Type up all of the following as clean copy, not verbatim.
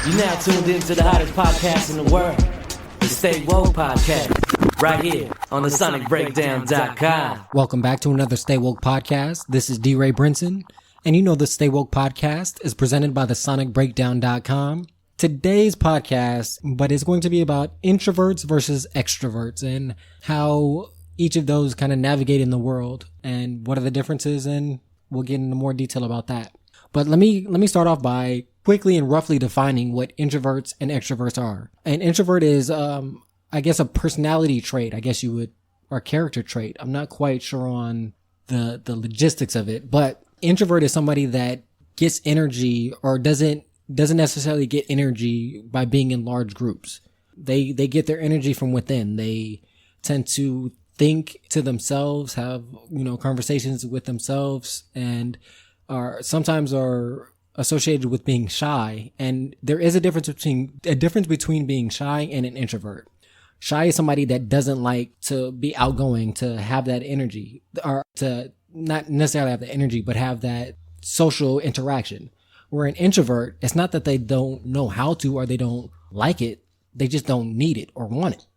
You're now tuned into the hottest podcast in the world, the Stay Woke Podcast, right here on TheSonicBreakdown.com. Welcome back to another Stay Woke Podcast. This is DeRa Brinson, and you know the Stay Woke Podcast is presented by TheSonicBreakdown.com. Today's podcast, but it's going to be about introverts versus extroverts and how each of those kind of navigate in the world and what are the differences, and we'll get into more detail about that. But let me start off by quickly and roughly defining what introverts and extroverts are. An introvert is, I guess, a personality trait, or character trait. I'm not quite sure on the logistics of it, but introvert is somebody that gets energy or doesn't necessarily get energy by being in large groups. They get their energy from within. They tend to think to themselves, have, conversations with themselves, and sometimes are associated with being shy. And there is a difference between being shy and an introvert. Shy is somebody that doesn't like to be outgoing, to have that energy, or to not necessarily have the energy, but have that social interaction. Where an introvert, it's not that they don't know how to or they don't like it. They just don't need it or want it.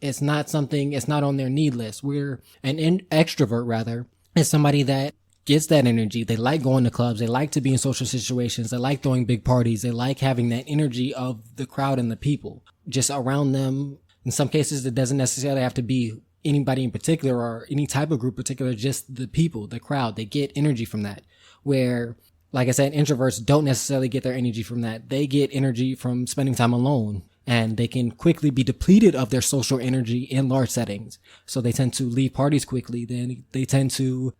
It's not on their need list. Where an extrovert is somebody that gets that energy. They like going to clubs. They like to be in social situations. They like throwing big parties. They like having that energy of the crowd and the people just around them. In some cases, it doesn't necessarily have to be anybody in particular or any type of group in particular, just the people, the crowd. They get energy from that. Where, like I said, introverts don't necessarily get their energy from that. They get energy from spending time alone, and they can quickly be depleted of their social energy in large settings. So they tend to leave parties quickly. Then they tend to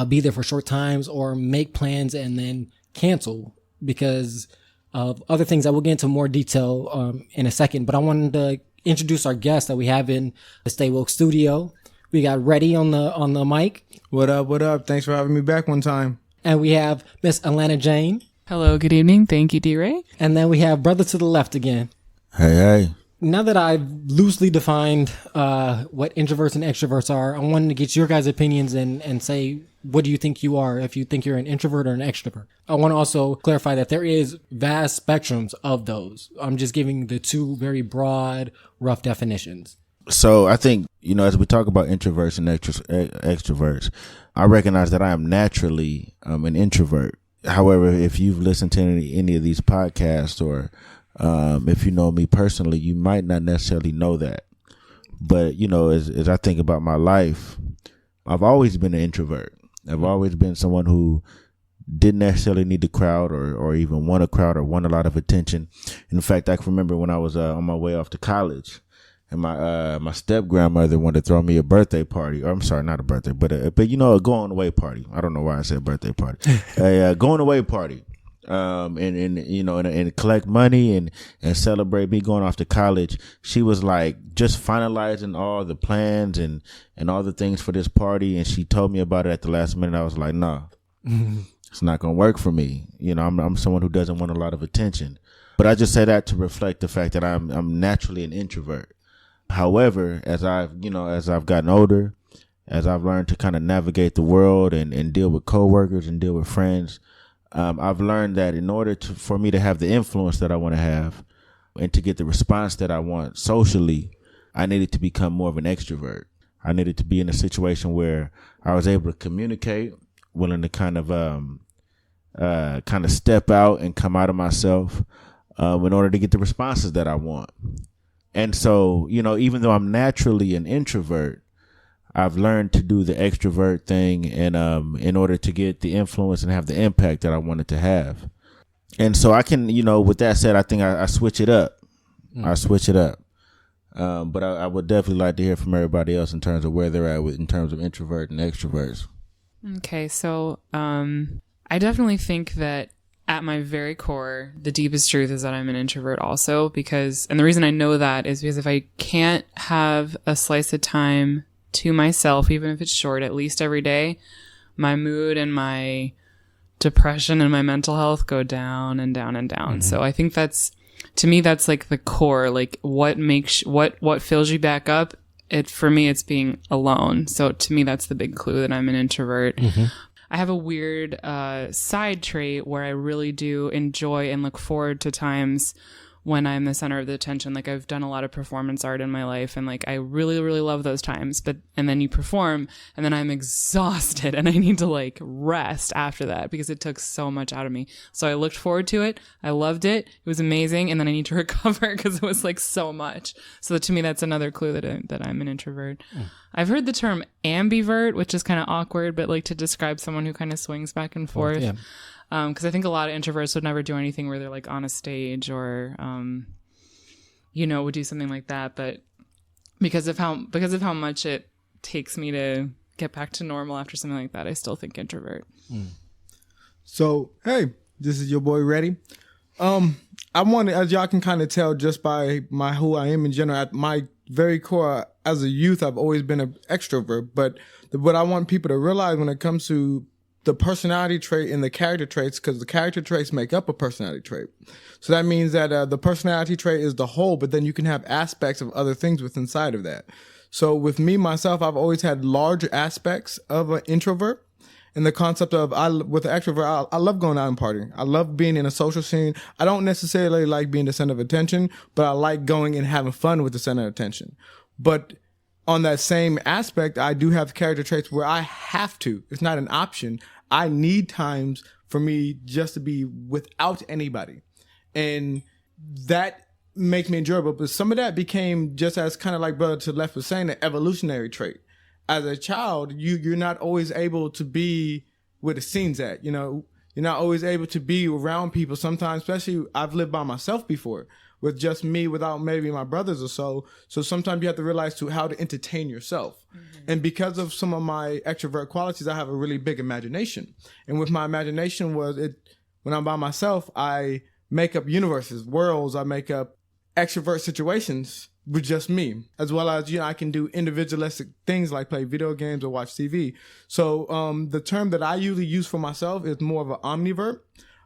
be there for short times or make plans and then cancel because of other things that we'll get into more detail in a second. But I wanted to introduce our guest that we have in the Stay Woke studio. We got Reddy on the mic. What up? Thanks for having me back one time. And we have Miss Alanna Jane. Hello, good evening. Thank you, DeRa. And then we have Brotha to the left again. Hey. Now that I've loosely defined what introverts and extroverts are, I wanted to get your guys' opinions and say, what do you think you are, if you think you're an introvert or an extrovert? I want to also clarify that there is vast spectrums of those. I'm just giving the two very broad, rough definitions. So I think, as we talk about introverts and extroverts, I recognize that I am naturally an introvert. However, if you've listened to any of these podcasts or if you know me personally, you might not necessarily know that. But, as I think about my life, I've always been an introvert. I've always been someone who didn't necessarily need the crowd or even want a crowd or want a lot of attention. In fact, I can remember when I was on my way off to college, and my step grandmother wanted to throw me a birthday party. Or I'm sorry, not a birthday, but a going away party. I don't know why I said birthday party. A going away party. And collect money and celebrate me going off to college. She was like just finalizing all the plans and all the things for this party. And she told me about it at the last minute. I was like, nah, It's not going to work for me. I'm someone who doesn't want a lot of attention, but I just say that to reflect the fact that I'm naturally an introvert. However, as I've gotten older, as I've learned to kind of navigate the world and deal with coworkers and deal with friends, I've learned that in order for me to have the influence that I want to have and to get the response that I want socially, I needed to become more of an extrovert. I needed to be in a situation where I was able to communicate, willing to kind of step out and come out of myself in order to get the responses that I want. And so, even though I'm naturally an introvert, I've learned to do the extrovert thing and in order to get the influence and have the impact that I wanted to have. And so I can, with that said, I think I switch it up. I switch it up. But I would definitely like to hear from everybody else in terms of where they're at in terms of introvert and extroverts. Okay, so I definitely think that at my very core, the deepest truth is that I'm an introvert also and the reason I know that is because if I can't have a slice of time to myself, even if it's short, at least every day, my mood and my depression and my mental health go down and down and down. Mm-hmm. So I think to me, that's like the core, like what fills you back up. For me, it's being alone. So to me, that's the big clue that I'm an introvert. Mm-hmm. I have a weird side trait where I really do enjoy and look forward to times when I'm the center of the attention. Like I've done a lot of performance art in my life, and like I really, really love those times. And then you perform, and then I'm exhausted, and I need to like rest after that because it took so much out of me. So I looked forward to it. I loved it. It was amazing, and then I need to recover because it was like so much. So to me, that's another clue that I'm an introvert. I've heard the term ambivert, which is kind of awkward, but like to describe someone who kind of swings back and forth. Yeah. Because I think a lot of introverts would never do anything where they're like on a stage or, would do something like that. But because of how much it takes me to get back to normal after something like that, I still think introvert. So, hey, this is your boy Reddy. I want to, as y'all can kind of tell just by who I am in general, at my very core, as a youth, I've always been an extrovert. But what I want people to realize when it comes to the personality trait and the character traits, because the character traits make up a personality trait. So that means that the personality trait is the whole, but then you can have aspects of other things within inside of that. So with me, myself, I've always had large aspects of an introvert. And the concept of, with an extrovert, I love going out and partying. I love being in a social scene. I don't necessarily like being the center of attention, but I like going and having fun with the center of attention. But on that same aspect, I do have character traits where I have to. It's not an option. I need times for me just to be without anybody. And that makes me enjoyable. But some of that became, just as kind of like Brother to Left was saying, an evolutionary trait. As a child, you're not always able to be where the scene's at. You're not always able to be around people. Sometimes, especially, I've lived by myself before, with just me, without maybe my brothers or so. So sometimes you have to realize how to entertain yourself. Mm-hmm. And because of some of my extrovert qualities, I have a really big imagination. And with my imagination when I'm by myself, I make up universes, worlds. I make up extrovert situations with just me, as well as, I can do individualistic things like play video games or watch TV. So the term that I usually use for myself is more of an omnivert,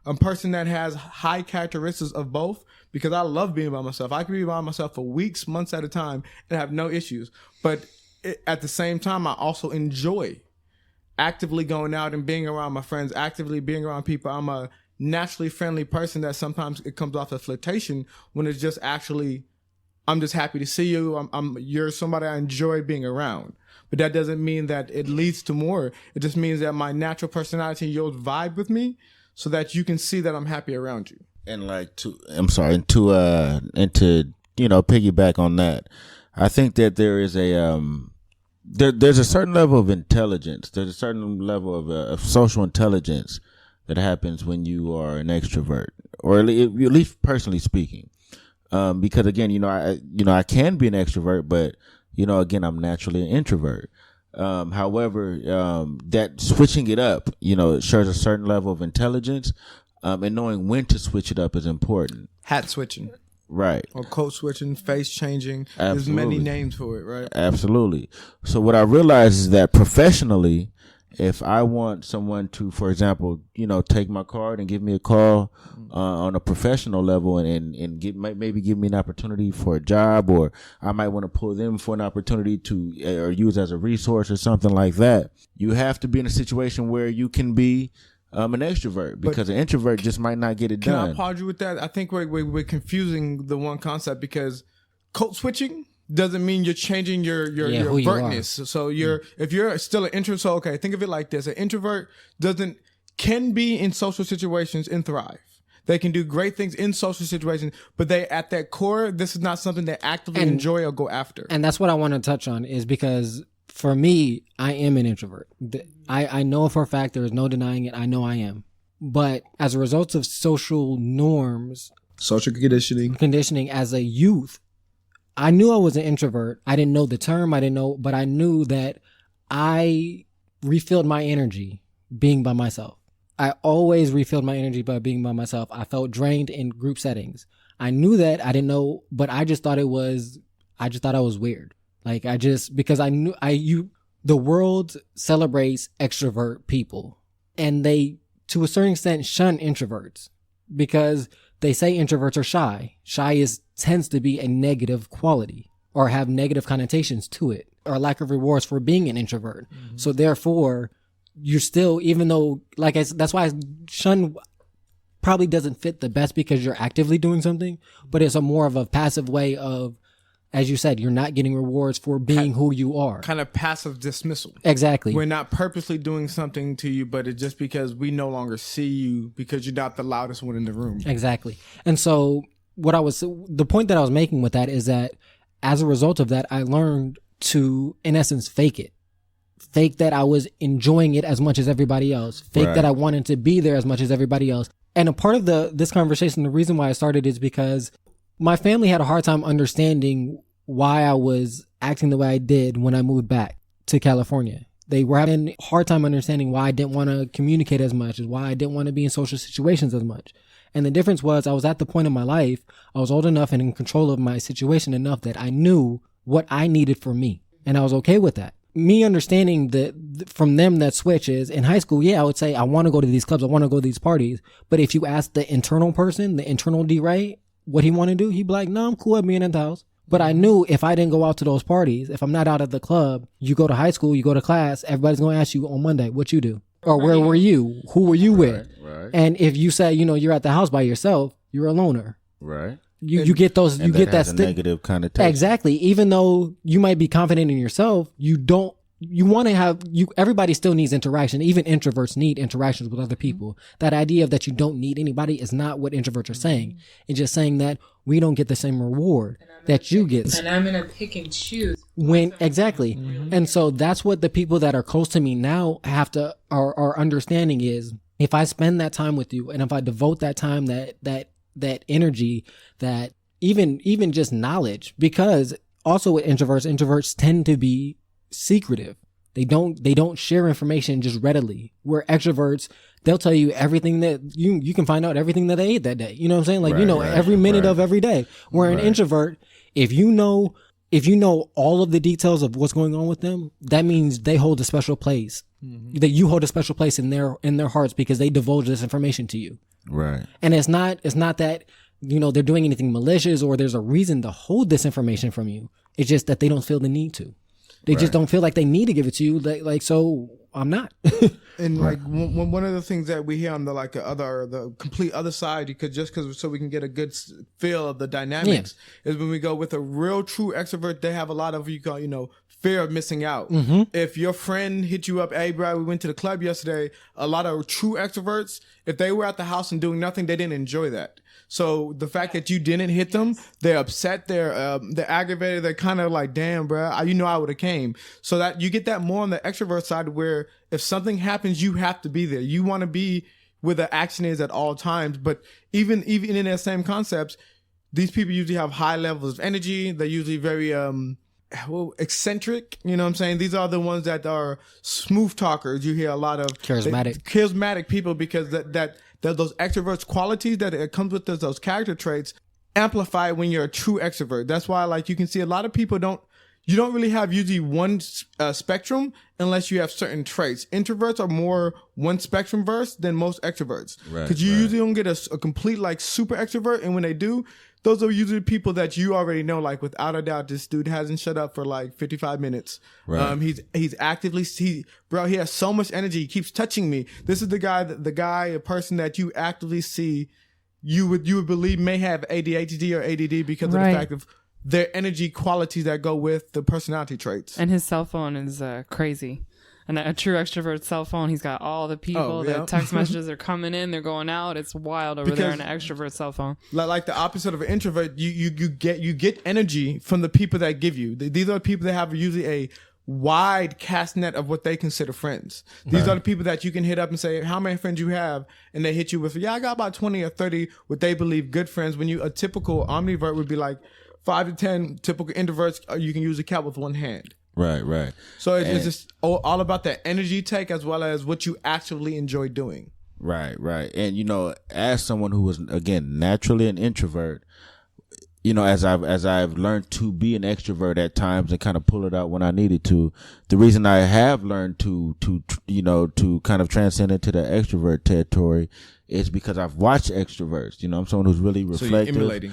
a person that has high characteristics of both, because I love being by myself. I can be by myself for weeks, months at a time and have no issues. But at the same time, I also enjoy actively going out and being around my friends, actively being around people. I'm a naturally friendly person that sometimes it comes off as flirtation when it's just actually, I'm just happy to see you. You're somebody I enjoy being around. But that doesn't mean that it leads to more. It just means that my natural personality and yours vibe with me so that you can see that I'm happy around you. And to piggyback on that, I think that there is there's a certain level of intelligence. There's a certain level of social intelligence that happens when you are an extrovert, or at least personally speaking. Because again, I can be an extrovert, but again, I'm naturally an introvert. However, that switching it up, it shows a certain level of intelligence, and knowing when to switch it up is important. Hat switching. Right. Or code switching, face changing. Absolutely. There's many names for it, right? Absolutely. So what I realized is that professionally, if I want someone to, for example, take my card and give me a call on a professional level and maybe give me an opportunity for a job, or I might want to pull them for an opportunity to or use as a resource or something like that, you have to be in a situation where you can be an extrovert, because an introvert just might not get it done. Can I pause you with that? I think we're confusing the one concept, because code switching doesn't mean you're changing your avertness. So if you're still an introvert, so okay, think of it like this: an introvert can be in social situations and thrive. They can do great things in social situations, but they, at their core, this is not something they actively enjoy or go after. And that's what I want to touch on, is because for me, I am an introvert. I know for a fact, there is no denying it. I know I am. But as a result of social norms, social conditioning as a youth, I knew I was an introvert. I didn't know the term. But I knew that I refilled my energy being by myself. I always refilled my energy by being by myself. I felt drained in group settings. I knew that. I didn't know, but I just thought I was weird. Because I knew the world celebrates extrovert people, and they, to a certain extent, shun introverts because they say introverts are shy. Shy tends to be a negative quality or have negative connotations to it, or lack of rewards for being an introvert. Mm-hmm. So therefore, you're still, even though, that's why I shun probably doesn't fit the best because you're actively doing something, but it's a more of a passive way of, as you said, you're not getting rewards for being who you are. Kind of passive dismissal. Exactly. We're not purposely doing something to you, but it's just because we no longer see you because you're not the loudest one in the room. Exactly. And so the point that I was making with that is that as a result of that, I learned to, in essence, fake it. Fake that I was enjoying it as much as everybody else. Fake that I wanted to be there as much as everybody else. And a part of this conversation, the reason why I started is because my family had a hard time understanding why I was acting the way I did when I moved back to California. They were having a hard time understanding why I didn't want to communicate as much, as why I didn't want to be in social situations as much. And the difference was I was at the point in my life, I was old enough and in control of my situation enough that I knew what I needed for me. And I was okay with that. Me understanding from them that switch is in high school, I would say, I want to go to these clubs, I want to go to these parties. But if you ask the internal person, the internal DeRa, what he want to do, he'd be like, no, I'm cool at being in the house. But I knew if I didn't go out to those parties, if I'm not out at the club, you go to high school, you go to class, everybody's going to ask you on Monday, what you do? Or where were you? Who were you with? Right. And if you say, you're at the house by yourself, you're a loner. Right. You get those, and you get that negative connotation. Exactly. Even though you might be confident in yourself, everybody still needs interaction. Even introverts need interactions with other people. That idea of that you don't need anybody is not what introverts are saying. It's just saying that we don't get the same reward that you get. And I'm going to pick and choose. Exactly. And so that's what the people that are close to me now are understanding is if I spend that time with you and if I devote that time, that energy, that even just knowledge, because also with introverts tend to be secretive. They don't share information just readily. Where extroverts, they'll tell you everything that you can find out everything that they ate that day. You know what I'm saying? Like, every minute of every day. Where an introvert, if you know all of the details of what's going on with them, that means they hold a special place. That you hold a special place in their hearts because they divulge this information to you. Right. And it's not that, they're doing anything malicious or there's a reason to hold this information from you. It's just that they don't feel the need to. They just don't feel like they need to give it to you. So I'm not. And like one of the things that we hear on the complete other side, so we can get a good feel of the dynamics, is when we go with a real true extrovert, they have a lot of fear of missing out. If your friend hit you up, hey bro, we went to the club yesterday. A lot of true extroverts, if they were at the house and doing nothing, they didn't enjoy that. So the fact that you didn't hit them, they're upset, they're aggravated, they're kind of like, damn, bro, I would have came. So that you get that more on the extrovert side, where if something happens, you have to be there. You want to be where the action is at all times. But even in their same concepts, these people usually have high levels of energy. They're usually very eccentric. You know what I'm saying? These are the ones that are smooth talkers. You hear a lot of charismatic people, because that those extroverts qualities that it comes with those character traits amplify when you're a true extrovert. That's why, like, you can see a lot of people you don't really have usually one spectrum unless you have certain traits. Introverts are more one spectrum verse than most extroverts. Because you usually don't get a complete like super extrovert, and when they do, those are usually people that you already know, like without a doubt, this dude hasn't shut up for like 55 minutes. Right. He's actively, he has so much energy. He keeps touching me. This is a person that you actively see, you would believe may have ADHD or ADD because of the fact of their energy qualities that go with the personality traits. And his cell phone is crazy. And a true extrovert's cell phone, he's got all the people, the text messages are coming in, they're going out. It's wild over there on an extrovert cell phone. Like the opposite of an introvert, you get energy from the people that give you. These are people that have usually a wide cast net of what they consider friends. These are the people that you can hit up and say, how many friends you have? And they hit you with, I got about 20 or 30 what they believe good friends. When a typical omnivert would be like 5 to 10. Typical introverts, you can usually count with one hand. Right. So it's just all about that energy take as well as what you actually enjoy doing. Right. And, as someone who was, again, naturally an introvert, as I've learned to be an extrovert at times and kind of pull it out when I needed to, the reason I have learned to kind of transcend into the extrovert territory is because I've watched extroverts. I'm someone who's really reflective. So you're emulating.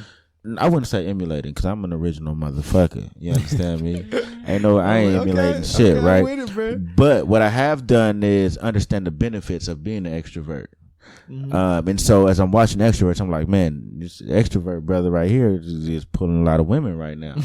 I wouldn't say emulating, because I'm an original motherfucker. You understand me? I ain't emulating shit, right? With it, but what I have done is understand the benefits of being an extrovert. And so as I'm watching extroverts, I'm like, man, this extrovert brother right here is pulling a lot of women right now.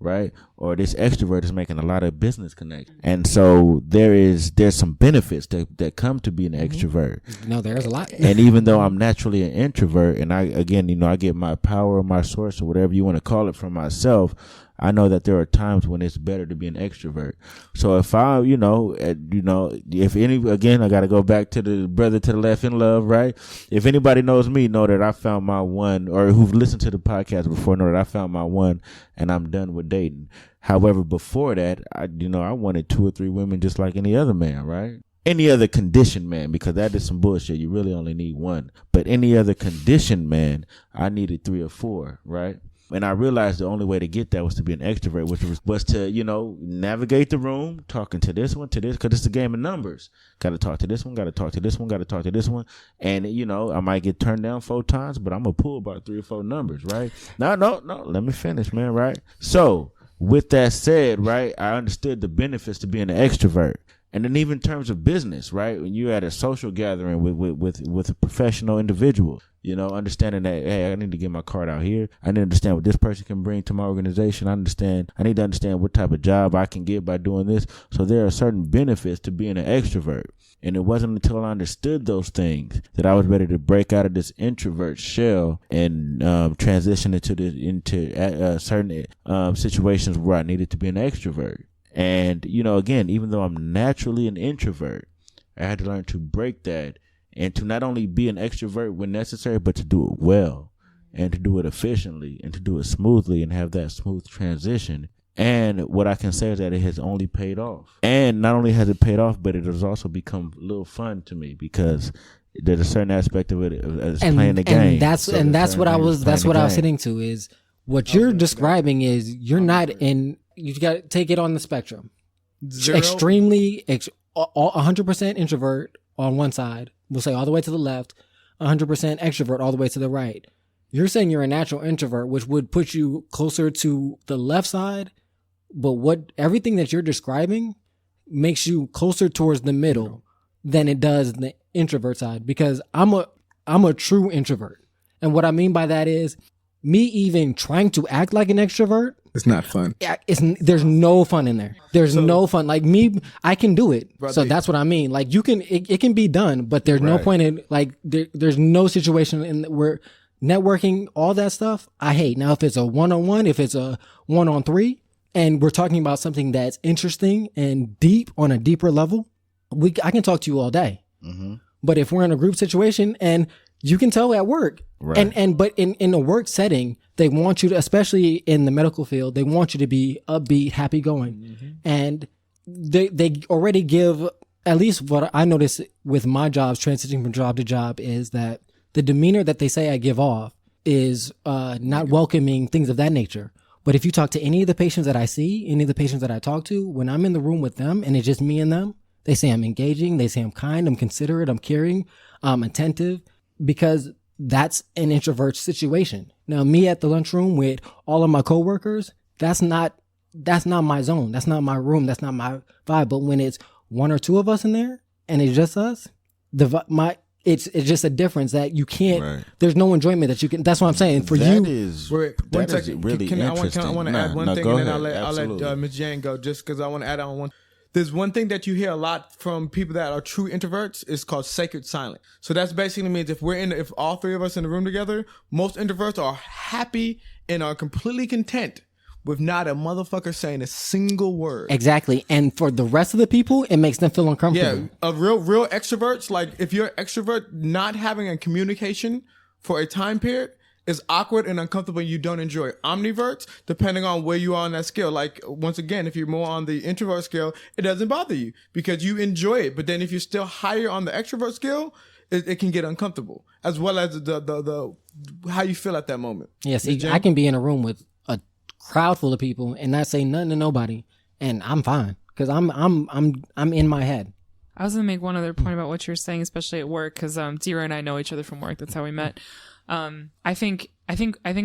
Right? Or this extrovert is making a lot of business connections. And so there's some benefits that come to being an extrovert. No, there's a lot. And even though I'm naturally an introvert, and I get my power, my source, or whatever you want to call it, from myself, I know that there are times when it's better to be an extrovert. So if I, if any, again, I got to go back to the brother to the left in love, right? If anybody knows me, know that I found my one, or who've listened to the podcast before, know that I found my one, and I'm done with dating. However, before that, I wanted 2 or 3 women just like any other man, right? Any other conditioned man, because that is some bullshit. You really only need one. But any other conditioned man, I needed 3 or 4, right? And I realized the only way to get that was to be an extrovert, which was to, navigate the room, talking to this one, to this, because it's a game of numbers. Got to talk to this one, got to talk to this one, got to talk to this one. And, I might get turned down 4 times, but I'm going to pull about 3 or 4 numbers, right? No, let me finish, man, right? So with that said, right, I understood the benefits to being an extrovert. And then even in terms of business, right, when you're at a social gathering with a professional individual, understanding that, hey, I need to get my card out here. I need to understand what this person can bring to my organization. I need to understand what type of job I can get by doing this. So there are certain benefits to being an extrovert. And it wasn't until I understood those things that I was ready to break out of this introvert shell and transition into certain situations where I needed to be an extrovert. And, again, even though I'm naturally an introvert, I had to learn to break that and to not only be an extrovert when necessary, but to do it well and to do it efficiently and to do it smoothly and have that smooth transition. And what I can say is that it has only paid off. And not only has it paid off, but it has also become a little fun to me because there's a certain aspect of it as playing the game. And that's what I was hitting to is what you're describing is you're not in. You got to take it on the spectrum. 100% introvert on one side. We'll say all the way to the left. 100% extrovert all the way to the right. You're saying you're a natural introvert, which would put you closer to the left side. But everything that you're describing makes you closer towards the middle than it does the introvert side. Because I'm a true introvert. And what I mean by that is me even trying to act like an extrovert. It's not fun. Yeah, there's no fun in there. There's no fun. Like me, I can do it. Brother, so that's what I mean. Like it can be done, but there's no point in there's no situation in where networking, all that stuff, I hate. Now, if it's a one-on-one, if it's a 1-on-3, and we're talking about something that's interesting and deep on a deeper level, I can talk to you all day. Mm-hmm. But if we're in a group situation and you can tell at work, but in a work setting, they want you to, especially in the medical field, they want you to be upbeat, happy going. Mm-hmm. And they already give, at least what I notice with my jobs, transitioning from job to job, is that the demeanor that they say I give off is not welcoming, things of that nature. But if you talk to any of the patients that I see, any of the patients that I talk to, when I'm in the room with them and it's just me and them, they say I'm engaging, they say I'm kind, I'm considerate, I'm caring, I'm attentive, because that's an introvert situation. Now, me at the lunchroom with all of my coworkers, that's not my zone. That's not my room. That's not my vibe. But when it's 1 or 2 of us in there and it's just us, it's just a difference that you can't. Right. There's no enjoyment that you can. That's what I'm saying. For that you, is really interesting. I want to add one thing, and then I'll let Ms. Jane go, just because I want to add on one. There's one thing that you hear a lot from people that are true introverts. It's called sacred silence. So that's basically means if all 3 of us in the room together, most introverts are happy and are completely content with not a motherfucker saying a single word. Exactly. And for the rest of the people, it makes them feel uncomfortable. Yeah, real extroverts, like if you're an extrovert, not having a communication for a time period is awkward and uncomfortable. You don't enjoy it. Omniverts, depending on where you are on that scale. Like, once again, if you're more on the introvert scale, it doesn't bother you because you enjoy it. But then if you're still higher on the extrovert scale, it can get uncomfortable, as well as the how you feel at that moment. Yeah, see, I can be in a room with a crowd full of people and not say nothing to nobody, and I'm fine because I'm in my head. I was gonna make one other point about what you're saying, especially at work, because DeRa and I know each other from work. That's how we met. I think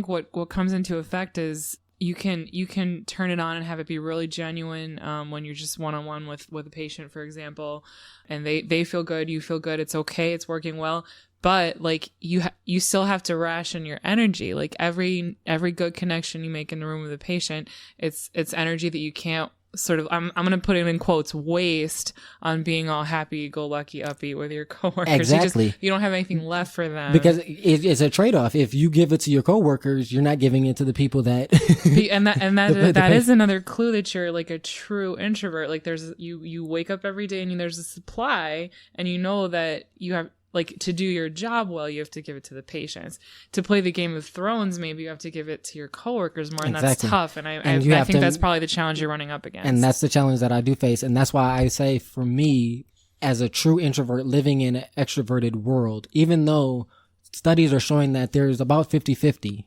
what comes into effect is you can turn it on and have it be really genuine when you're just one-on-one with a patient, for example, and they feel good, you feel good, it's okay, it's working well. but like you still have to ration your energy. Like every good connection you make in the room with a patient, it's energy that you can't sort of, I'm going to put it in quotes, waste on being all happy go lucky upbeat with your coworkers. Exactly. You don't have anything left for them because it's a trade-off. If you give it to your coworkers, you're not giving it to the people that that is another clue that you're like a true introvert. Like there's you wake up every day and there's a supply, and you know that you have, like, to do your job well, you have to give it to the patients. To play the Game of Thrones, maybe you have to give it to your coworkers more, and that's tough. And I think that's probably the challenge you're running up against. And that's the challenge that I do face. And that's why I say, for me, as a true introvert living in an extroverted world, even though studies are showing that there's about 50-50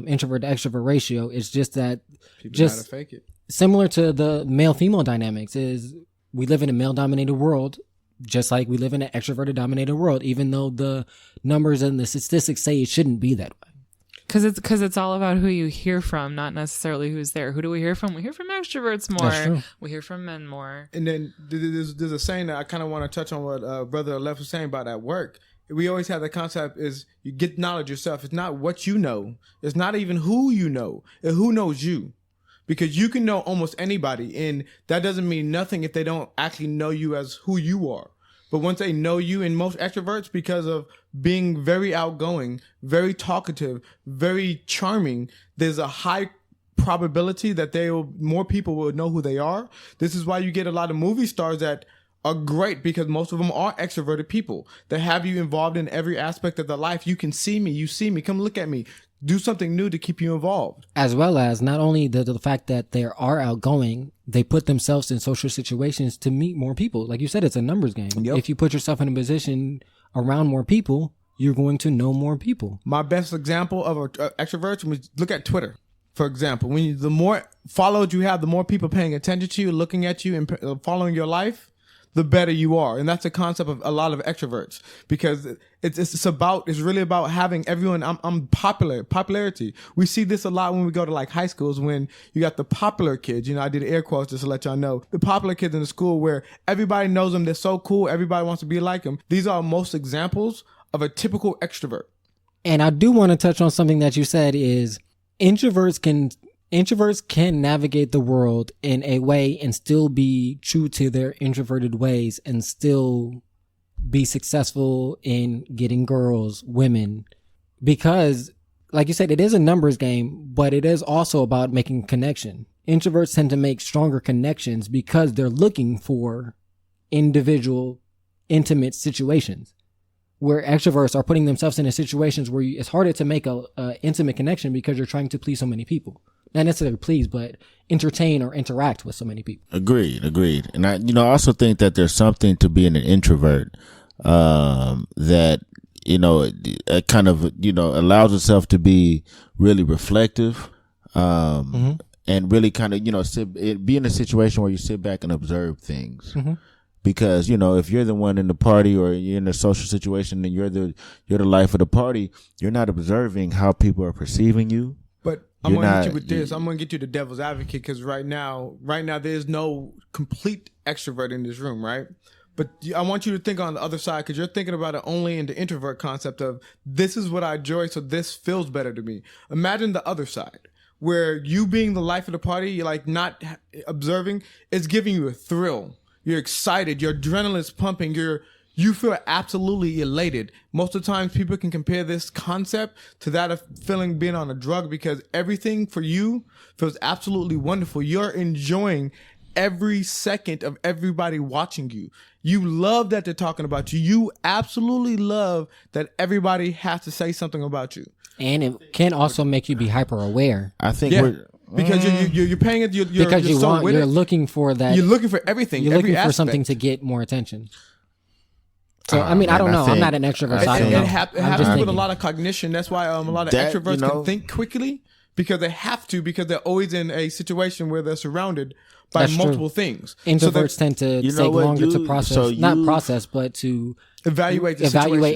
introvert to extrovert ratio, it's just that People gotta fake it. Similar to the male-female dynamics, is we live in a male-dominated world, just like we live in an extroverted dominated world, even though the numbers and the statistics say it shouldn't be that way. Because it's all about who you hear from, not necessarily who's there. Who do we hear from? We hear from extroverts more. That's true. We hear from men more. And then there's a saying that I kind of want to touch on what Brother Left was saying about at work. We always have the concept is you get knowledge yourself. It's not what you know. It's not even who you know. It's who knows you. Because you can know almost anybody, and that doesn't mean nothing if they don't actually know you as who you are. But once they know you, and most extroverts, because of being very outgoing, very talkative, very charming, there's a high probability that more people will know who they are. This is why you get a lot of movie stars that are great, because most of them are extroverted people that have you involved in every aspect of their life. You can see me, you see me, come look at me. Do something new to keep you involved. As well as not only the fact that they are outgoing, they put themselves in social situations to meet more people. Like you said, it's a numbers game. Yep. If you put yourself in a position around more people, you're going to know more people. My best example of an extrovert, was look at Twitter, for example. The more followers you have, the more people paying attention to you, looking at you, and following your life, the better you are. And that's a concept of a lot of extroverts, because it's really about having everyone. I'm popularity. We see this a lot when we go to like high schools, when you got the popular kids. I did air quotes just to let y'all know, the popular kids in the school where everybody knows them. They're so cool. Everybody wants to be like them. These are most examples of a typical extrovert. And I do want to touch on something that you said is introverts can navigate the world in a way and still be true to their introverted ways and still be successful in getting girls, women, because like you said, it is a numbers game, but it is also about making connection. Introverts tend to make stronger connections because they're looking for individual, intimate situations, where extroverts are putting themselves in situations where it's harder to make a intimate connection because you're trying to please so many people. Not necessarily please, but entertain or interact with so many people. Agreed. And I also think that there's something to being an introvert, that, kind of, allows itself to be really reflective, and really kind of, be in a situation where you sit back and observe things. Mm-hmm. Because, if you're the one in the party or you're in a social situation and you're the life of the party, you're not observing how people are perceiving you. But I'm going to hit you with this. I'm going to get you the devil's advocate, because right now, there's no complete extrovert in this room, right? But I want you to think on the other side, because you're thinking about it only in the introvert concept of, this is what I enjoy, so this feels better to me. Imagine the other side, where you being the life of the party, you're like not observing, it's giving you a thrill. You're excited. Your adrenaline's pumping. You feel absolutely elated. Most of the times people can compare this concept to that of being on a drug, because everything for you feels absolutely wonderful. You're enjoying every second of everybody watching you. You love that they're talking about you. You absolutely love that everybody has to say something about you. And it can also make you be hyper aware. I think because you're paying it. You're looking for that. You're looking for everything. You're looking for something to get more attention. So I don't know. I'm not an extrovert. So I don't know. It happens with a lot of cognition. That's why a lot of extroverts can think quickly, because they have to, because they're always in a situation where they're surrounded by multiple things. Introverts tend to take longer to process, but to evaluate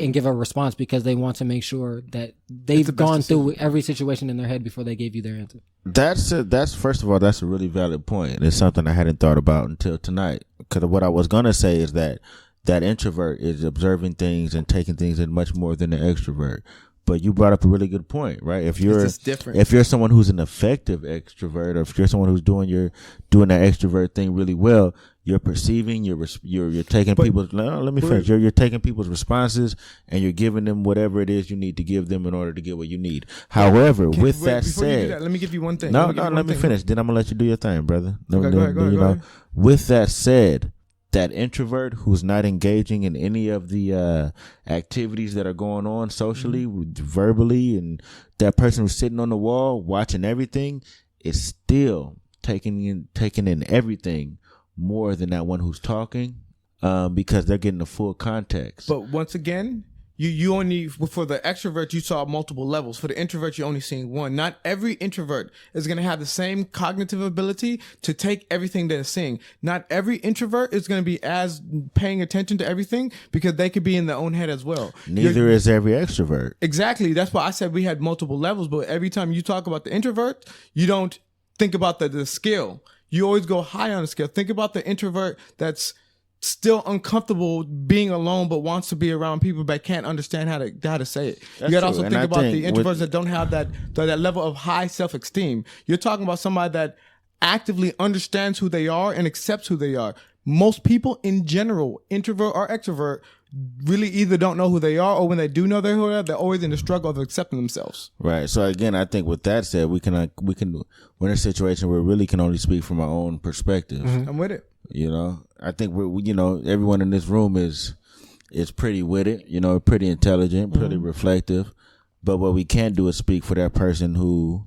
and give a response, because they want to make sure that they've gone through every situation in their head before they gave you their answer. That's first of all, that's a really valid point. It's something I hadn't thought about until tonight. Because what I was gonna say is that that introvert is observing things and taking things in much more than the extrovert. But you brought up a really good point, right? If you're someone who's an effective extrovert, or if you're someone who's doing that extrovert thing really well, you're perceiving, you're taking people's. Let me finish. You're taking people's responses and you're giving them whatever it is you need to give them in order to get what you need. However, with that said, let me give you one thing. Let me finish. Then I'm gonna let you do your thing, brother. Okay, go ahead. With that said, that introvert who's not engaging in any of the activities that are going on socially, verbally, and that person who's sitting on the wall watching everything is still taking in everything more than that one who's talking, because they're getting the full context. But once again, you only, for the extrovert, you saw multiple levels. For the introvert, you're only seeing one. Not every introvert is going to have the same cognitive ability to take everything they're seeing. Not every introvert is going to be as paying attention to everything, because they could be in their own head as well. Neither is every extrovert. Exactly. That's why I said we had multiple levels. But every time you talk about the introvert, you don't think about the skill. You always go high on the scale. Think about the introvert that's still uncomfortable being alone, but wants to be around people, but can't understand how to say it. You got to also think about the introverts that don't have that level of high self-esteem. You're talking about somebody that actively understands who they are and accepts who they are. Most people in general, introvert or extrovert, really either don't know who they are, or when they do know who they are, they're always in the struggle of accepting themselves. Right. So again, I think with that said, we're in a situation where we really can only speak from our own perspective. Mm-hmm. I'm with it. I think everyone in this room is pretty with it, pretty intelligent, pretty reflective. But what we can't do is speak for that person who,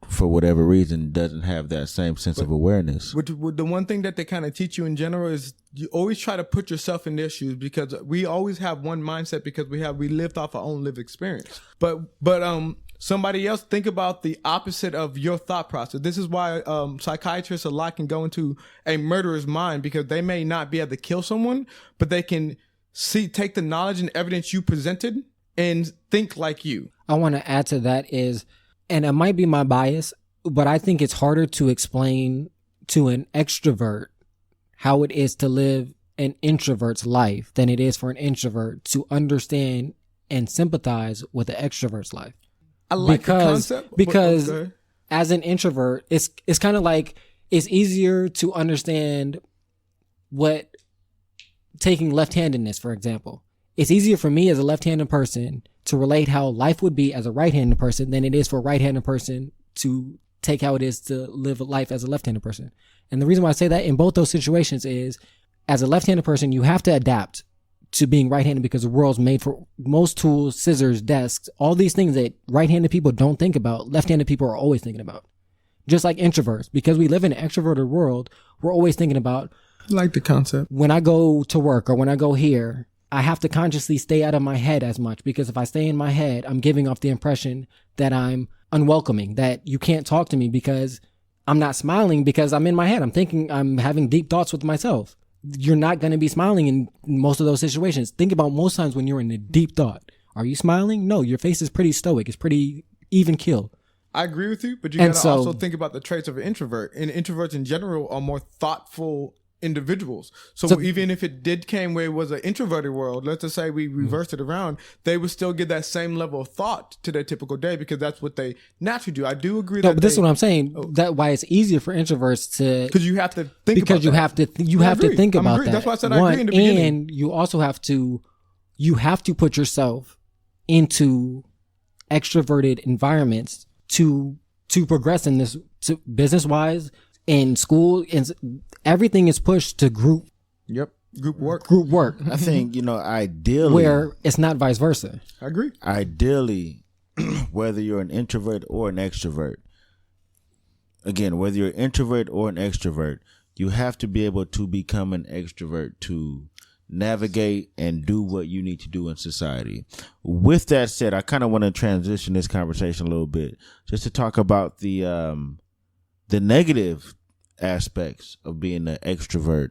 for whatever reason, doesn't have that same sense of awareness. The one thing that they kind of teach you in general is you always try to put yourself in their shoes, because we always have one mindset, because we lived off our own lived experience. But somebody else, think about the opposite of your thought process. This is why psychiatrists a lot can go into a murderer's mind, because they may not be able to kill someone, but they can take the knowledge and evidence you presented and think like you. I want to add to that is, and it might be my bias, but I think it's harder to explain to an extrovert how it is to live an introvert's life than it is for an introvert to understand and sympathize with an extrovert's life. I like the concept. Because as an introvert, it's kind of like, it's easier to understand what taking left-handedness, for example. It's easier for me as a left-handed person to relate how life would be as a right-handed person than it is for a right-handed person to take how it is to live life as a left-handed person. And the reason why I say that in both those situations is, as a left-handed person, you have to adapt to being right-handed, because the world's made for most tools, scissors, desks, all these things that right-handed people don't think about, left-handed people are always thinking about. Just like introverts, because we live in an extroverted world, we're always thinking about, I like the concept. When I go to work or when I go here, I have to consciously stay out of my head as much, because if I stay in my head, I'm giving off the impression that I'm unwelcoming, that you can't talk to me because I'm not smiling, because I'm in my head. I'm thinking, I'm having deep thoughts with myself. You're not going to be smiling in most of those situations. Think about most times when you're in a deep thought. Are you smiling? No, your face is pretty stoic. It's pretty even keel. I agree with you, but you got to also think about the traits of an introvert. And introverts in general are more thoughtful individuals. So even if it did came where it was an introverted world, let's just say we reversed it around, they would still give that same level of thought to their typical day, because that's what they naturally do. I do agree that. But this is what I'm saying. That why it's easier for introverts to, because you have to think about that. You have to think about that. That's why I said I agree in the beginning. And you also have to put yourself into extroverted environments to progress in this, business wise. In school, everything is pushed to group. Yep. Group work. I think, ideally. Where it's not vice versa. I agree. Ideally, whether you're an introvert or an extrovert, again, whether you're an introvert or an extrovert, you have to be able to become an extrovert to navigate and do what you need to do in society. With that said, I kind of want to transition this conversation a little bit just to talk about the negative aspects of being an extrovert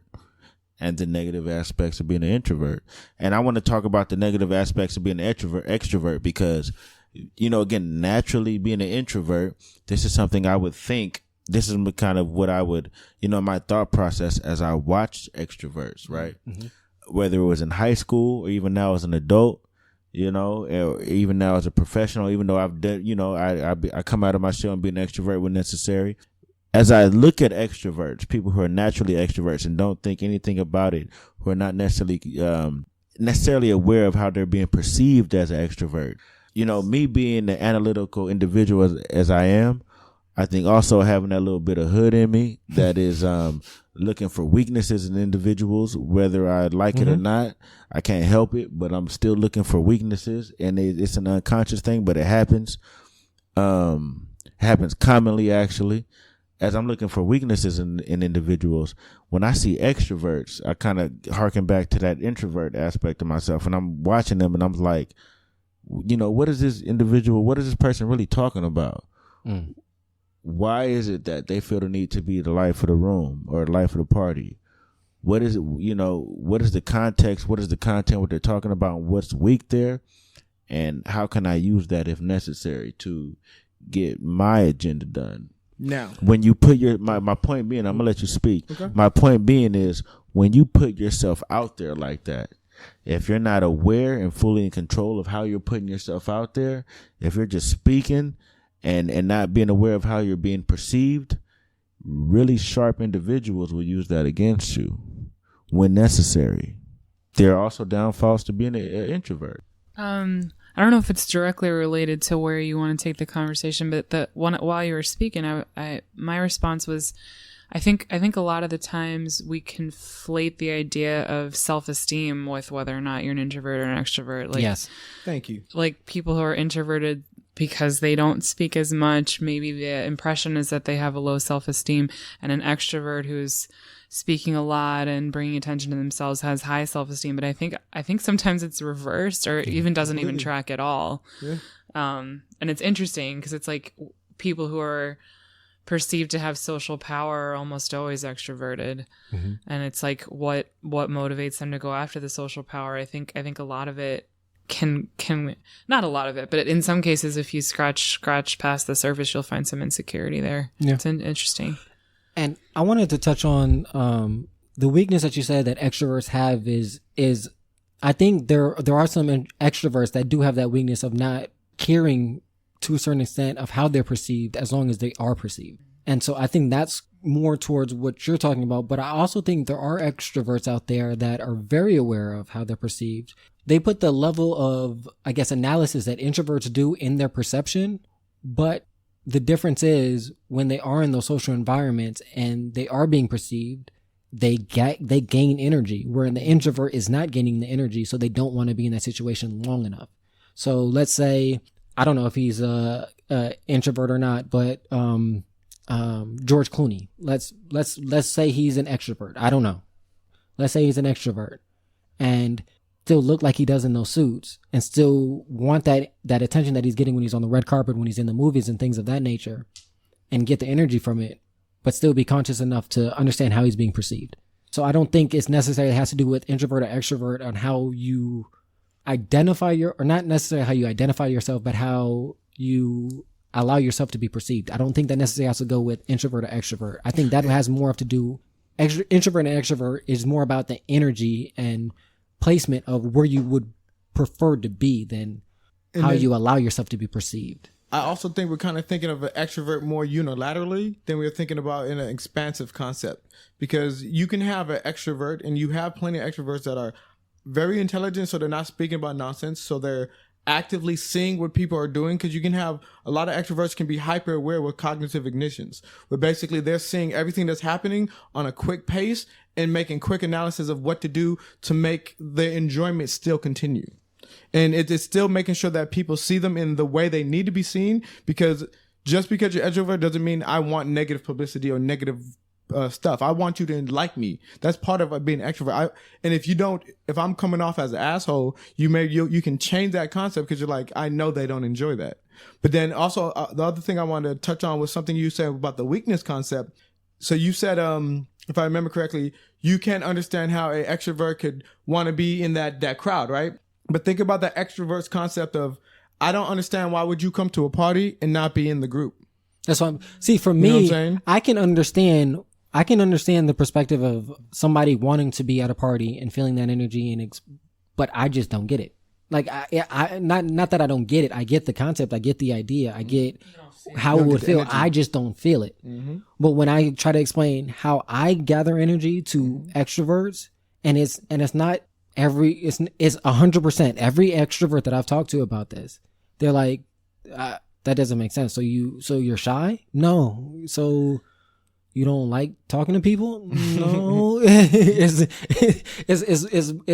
and the negative aspects of being an introvert. And I want to talk about the negative aspects of being an extrovert because, again, naturally being an introvert, this is something I would think this is kind of what I would, my thought process as I watched extroverts, right? Mm-hmm. Whether it was in high school or even now as an adult, or even now as a professional, even though I've done, I come out of my shell and be an extrovert when necessary. As I look at extroverts, people who are naturally extroverts and don't think anything about it, who are not necessarily aware of how they're being perceived as an extrovert. Me being the analytical individual as I am, I think also having that little bit of hood in me that is looking for weaknesses in individuals, whether I like it or not. I can't help it, but I'm still looking for weaknesses, and it's an unconscious thing, but it happens. Happens commonly, actually. As I'm looking for weaknesses in individuals, when I see extroverts, I kind of harken back to that introvert aspect of myself, and I'm watching them, and I'm like, what is this person really talking about? Mm. Why is it that they feel the need to be the life of the room or the life of the party? What is it, what is the context? What is the content, what they're talking about? What's weak there? And how can I use that if necessary to get my agenda done? Now, when you put my point being, I'm going to let you speak. Okay. My point being is when you put yourself out there like that, if you're not aware and fully in control of how you're putting yourself out there, if you're just speaking and not being aware of how you're being perceived, really sharp individuals will use that against you when necessary. There are also downfalls to being an introvert. I don't know if it's directly related to where you want to take the conversation, but while you were speaking, my response was, I think a lot of the times we conflate the idea of self-esteem with whether or not you're an introvert or an extrovert. Like, yes, thank you. Like people who are introverted because they don't speak as much, maybe the impression is that they have a low self-esteem, and an extrovert who's speaking a lot and bringing attention to themselves has high self-esteem. But I think sometimes it's reversed, or even doesn't even track at all. Yeah. And it's interesting because it's like people who are perceived to have social power are almost always extroverted. Mm-hmm. And it's like what motivates them to go after the social power. I think a lot of it can not a lot of it, but in some cases, if you scratch past the surface, you'll find some insecurity there. Yeah. It's interesting. And I wanted to touch on the weakness that you said that extroverts have is I think there are some extroverts that do have that weakness of not caring to a certain extent of how they're perceived as long as they are perceived. And so I think that's more towards what you're talking about. But I also think there are extroverts out there that are very aware of how they're perceived. They put the level of, I guess, analysis that introverts do in their perception, but the difference is when they are in those social environments and they are being perceived, they gain energy, where the introvert is not gaining the energy, so they don't want to be in that situation long enough. So let's say, I don't know if he's a introvert or not, but George Clooney. Let's say he's an extrovert. I don't know. Let's say he's an extrovert and still look like he does in those suits and still want that attention that he's getting when he's on the red carpet, when he's in the movies and things of that nature, and get the energy from it, but still be conscious enough to understand how he's being perceived. So I don't think it's necessarily it has to do with introvert or extrovert on how you identify or not necessarily how you identify yourself, but how you allow yourself to be perceived. I don't think that necessarily has to go with introvert or extrovert. I think that has more to do, introvert and extrovert is more about the energy and placement of where you would prefer to be than how you allow yourself to be perceived. I also think we're kind of thinking of an extrovert more unilaterally than we're thinking about in an expansive concept, because you can have an extrovert, and you have plenty of extroverts that are very intelligent, so they're not speaking about nonsense, so they're actively seeing what people are doing, because you can have a lot of extroverts can be hyper aware with cognitive ignitions, where basically they're seeing everything that's happening on a quick pace and making quick analysis of what to do to make the enjoyment still continue. And it's still making sure that people see them in the way they need to be seen, because just because you're extrovert doesn't mean I want negative publicity or negative stuff. I want you to like me. That's part of being an extrovert. And if I'm coming off as an asshole, you can change that concept, because you're like, I know they don't enjoy that. But then also the other thing I wanted to touch on was something you said about the weakness concept. So you said, if I remember correctly, you can't understand how an extrovert could want to be in that crowd, right? But think about the extrovert's concept of, I don't understand why would you come to a party and not be in the group? That's why. See, for You know what I'm me, saying? I can understand the perspective of somebody wanting to be at a party and feeling that energy, but I just don't get it. Like, I not that I don't get it. I get the concept. I get the idea. I get how it would feel. I just don't feel it. But when I try to explain how I gather energy to extroverts, and it's not it's 100%. Every extrovert that I've talked to about this, they're like, that doesn't make sense. So you're shy? No. So you don't like talking to people? No. It's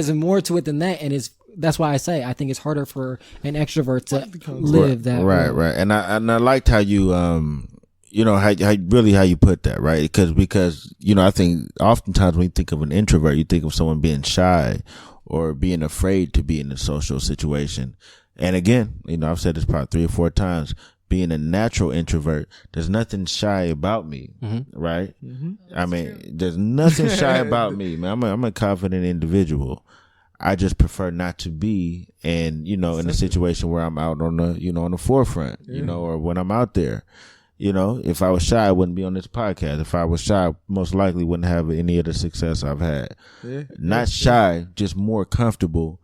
more to it than that, and that's why I say I think it's harder for an extrovert to live that way. Right. And I liked how you how you put that, right? Because I think oftentimes when you think of an introvert, you think of someone being shy or being afraid to be in a social situation. And again, I've said this probably 3 or 4 times. Being a natural introvert, there's nothing shy about me, right? I mean, there's nothing shy about me, man. I'm a confident individual. I just prefer not to be, in a situation where I'm out on the forefront, or when I'm out there. If I was shy, I wouldn't be on this podcast. If I was shy, I most likely wouldn't have any of the success I've had. Not shy, just more comfortable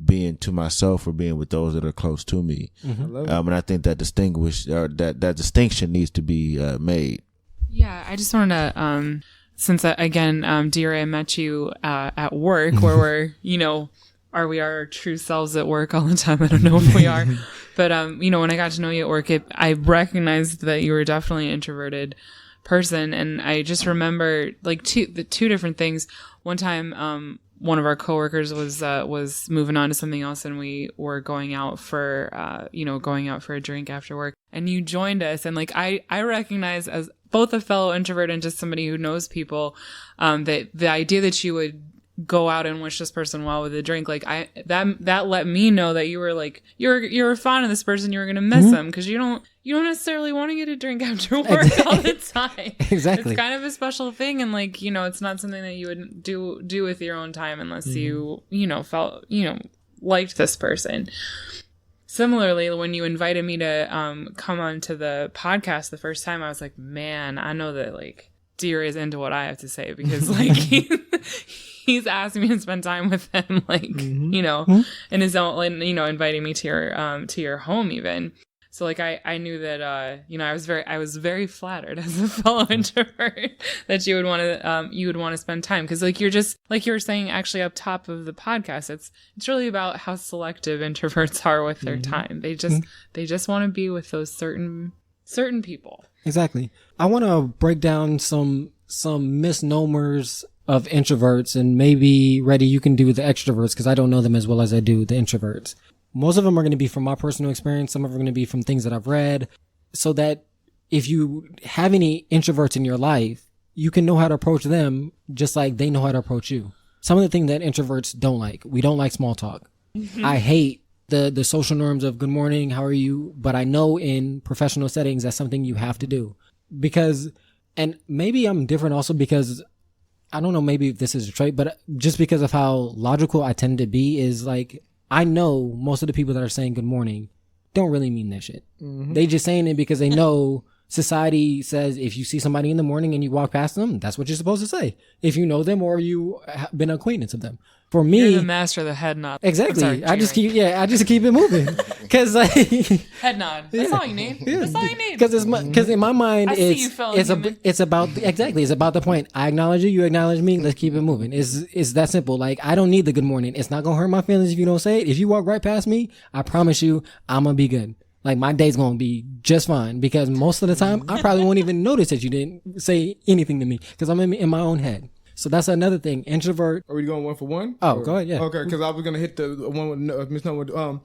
being to myself or being with those that are close to me. And I think that that distinction needs to be made. Yeah, I just wanted to, since again, DeRa, I met you at work where we're, are we our true selves at work all the time? I don't know if we are. But, when I got to know you at work, I recognized that you were definitely an introverted person. And I just remember like two different things. One time, one of our coworkers was moving on to something else, and we were going out for a drink after work, and you joined us. And like, I recognize as both a fellow introvert and just somebody who knows people, that the idea that you would go out and wish this person well with a drink, like that let me know that you were like, you're fond of this person, you were going to miss them, because you don't necessarily want to get a drink after work all the time. Exactly. It's kind of a special thing, and like, it's not something that you would do with your own time unless you felt liked this person. Similarly, when you invited me to come on to the podcast the first time, I was like, man, I know that like DeRa is into what I have to say, because like he's asking me to spend time with him, like, in his own, inviting me to your home even. So like, I knew that, I was very flattered as a fellow introvert that you would want to spend time. Cause like, you're just, like you were saying, actually up top of the podcast, it's really about how selective introverts are with their time. They just want to be with those certain people. Exactly. I want to break down some misnomers of introverts, and maybe, Reddy, you can do the extroverts, because I don't know them as well as I do the introverts. Most of them are going to be from my personal experience. Some of them are going to be from things that I've read, so that if you have any introverts in your life, you can know how to approach them just like they know how to approach you. Some of the things that introverts don't like. We don't like small talk. I hate the social norms of good morning, how are you? But I know in professional settings, that's something you have to do, and maybe I'm different also because I don't know, maybe if this is a trait, but just because of how logical I tend to be, is like, I know most of the people that are saying good morning don't really mean that shit. They just saying it because they know society says if you see somebody in the morning and you walk past them, that's what you're supposed to say. If you know them or you have been acquaintance of them. For me, you're the master of the head nod. Exactly. Sorry, I just keep it moving. Cause like, head nod. That's all you need. That's all you need. Cause in my mind, it's about the point. I acknowledge you, you acknowledge me. Let's keep it moving. It's that simple. Like, I don't need the good morning. It's not gonna hurt my feelings if you don't say it. If you walk right past me, I promise you, I'm gonna be good. Like, my day's gonna be just fine, because most of the time I probably won't even notice that you didn't say anything to me, because I'm in my own head. So that's another thing. Introvert. Are we going one for one? Oh, go ahead. Yeah. Okay, because I was gonna hit the one with misnomer.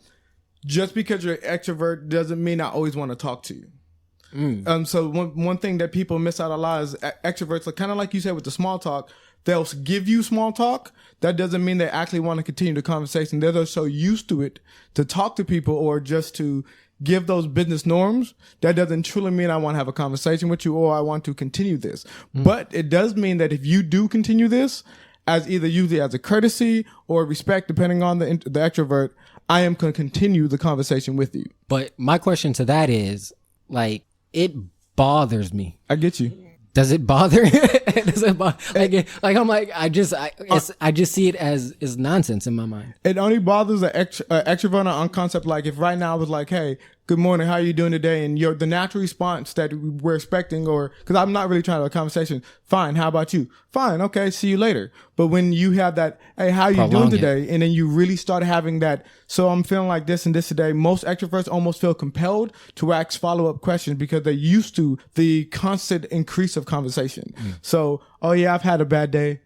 Just because you're an extrovert doesn't mean I always want to talk to you. So one thing that people miss out a lot is extroverts are kind of like you said with the small talk. They'll give you small talk. That doesn't mean they actually want to continue the conversation. They're just so used to it to talk to people or just to give those business norms. That doesn't truly mean I want to have a conversation with you or I want to continue this. But it does mean that if you do continue this, as either usually as a courtesy or respect, depending on the extrovert, I am going to continue the conversation with you. But my question to that is, like, it bothers me. I get you. Does it bother? Does it bother? I just see it as nonsense in my mind. It only bothers an extrovert on concept. Like if right now I was like, hey, good morning, how are you doing today? And the natural response that we're expecting, or because I'm not really trying to have a conversation. Fine, how about you? Fine, okay, see you later. But when you have that, hey, how are you doing today? And then you really start having that, so I'm feeling like this and this today. Most extroverts almost feel compelled to ask follow-up questions because they're used to the constant increase of conversation. So, oh yeah, I've had a bad day.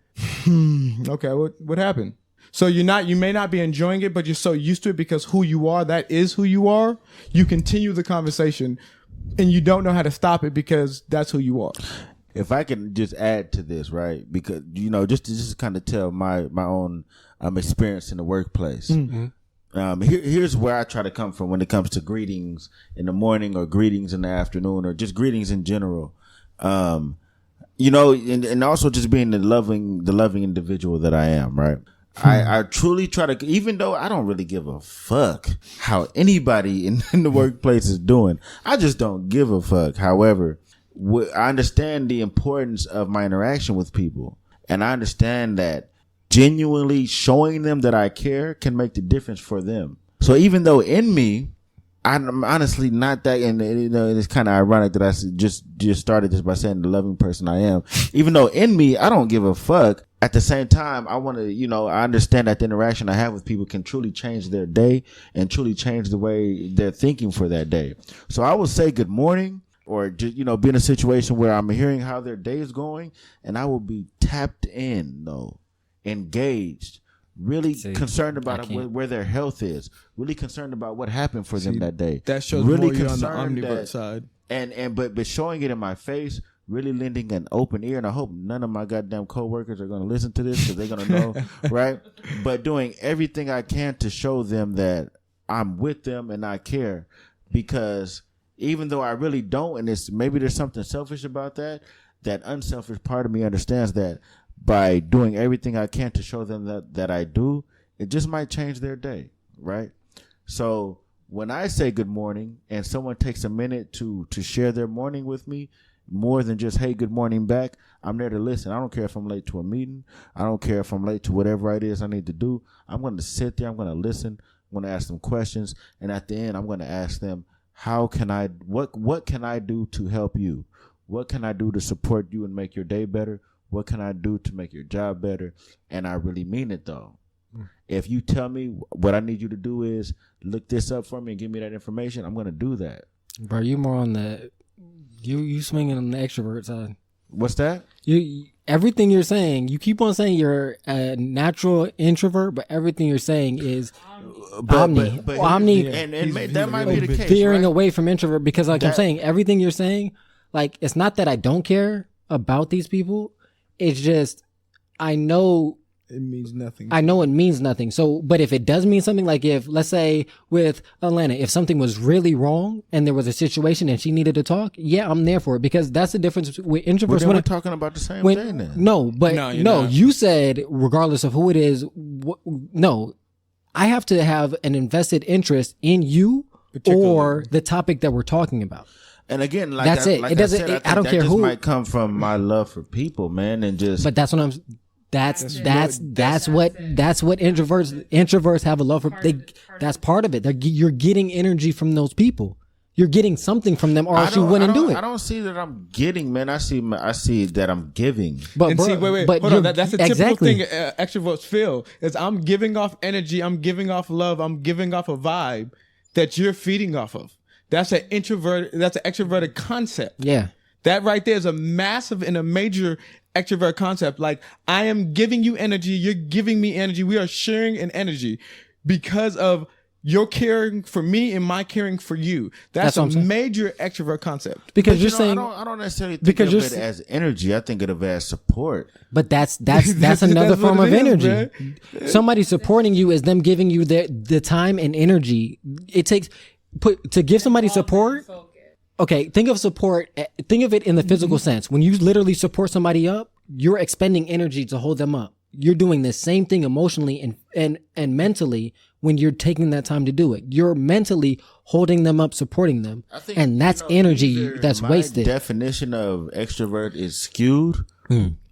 Okay, what happened? So you may not be enjoying it, but you're so used to it because who you are, that is who you are. You continue the conversation and you don't know how to stop it because that's who you are. If I can just add to this, right? Because, just to kind of tell my own experience in the workplace. Here's where I try to come from when it comes to greetings in the morning or greetings in the afternoon or just greetings in general. And also just being the loving individual that I am, right? I truly try to, even though I don't really give a fuck how anybody in the workplace is doing, I just don't give a fuck. However, I understand the importance of my interaction with people. And I understand that genuinely showing them that I care can make the difference for them. So even though in me, I'm honestly not that, and it's kind of ironic that I just started this by saying the loving person I am. Even though in me, I don't give a fuck. At the same time, I want to, I understand that the interaction I have with people can truly change their day and truly change the way they're thinking for that day. So I will say good morning, or just, be in a situation where I'm hearing how their day is going, and I will be tapped in, engaged, really concerned about where their health is, really concerned about what happened for them that day. That shows really more you on the omnivert side. But showing it in my face, really lending an open ear, and I hope none of my goddamn coworkers are going to listen to this because they're going to know, right? But doing everything I can to show them that I'm with them and I care, because even though I really don't, and maybe there's something selfish about that unselfish part of me understands that by doing everything I can to show them that I do, it just might change their day, right? So when I say good morning and someone takes a minute to share their morning with me, more than just, hey, good morning back, I'm there to listen. I don't care if I'm late to a meeting. I don't care if I'm late to whatever it is I need to do. I'm going to sit there. I'm going to listen. I'm going to ask them questions. And at the end, I'm going to ask them, what can I do to help you? What can I do to support you and make your day better? What can I do to make your job better? And I really mean it, though. If you tell me what I need you to do is look this up for me and give me that information, I'm going to do that. Bro, you more on the... You swinging on the extrovert side. What's that? Everything you're saying, you keep on saying you're a natural introvert, but everything you're saying is omni. And that might be the case. Veering away from introvert, because I'm saying, everything you're saying, like, it's not that I don't care about these people. It's just, I know it means nothing. I know it means nothing. So, but if it does mean something, like if, let's say with Alanna, if something was really wrong and there was a situation and she needed to talk, yeah, I'm there for it, because that's the difference with introverts. We're talking about the same thing then. No, you said regardless of who it is, I have to have an invested interest in you or the topic that we're talking about. And again, like that's it. Like it doesn't. I don't care who. It might come from my love for people, man, and just. But that's what I'm. That's what introverts have a love for. That's part of it. You're getting energy from those people. You're getting something from them, or else you wouldn't do it. I don't see that I'm getting, man. I see that I'm giving. But hold on. That's a typical thing extroverts feel. Is I'm giving off energy. I'm giving off love. I'm giving off a vibe that you're feeding off of. That's an introvert. That's an extroverted concept. Yeah. That right there is a massive and a major extrovert concept. Like, I am giving you energy. You're giving me energy. We are sharing an energy because of your caring for me and my caring for you. That's a major extrovert concept. Because you're saying, I don't necessarily think of it as energy. I think of it as support. But that's another form of energy. Somebody supporting you is them giving you the time and energy it takes to give somebody support. Okay, think of support. Think of it in the physical sense. When you literally support somebody up, you're expending energy to hold them up. You're doing the same thing emotionally and mentally when you're taking that time to do it. You're mentally holding them up, supporting them. And that's energy that's wasted. My definition of extrovert is skewed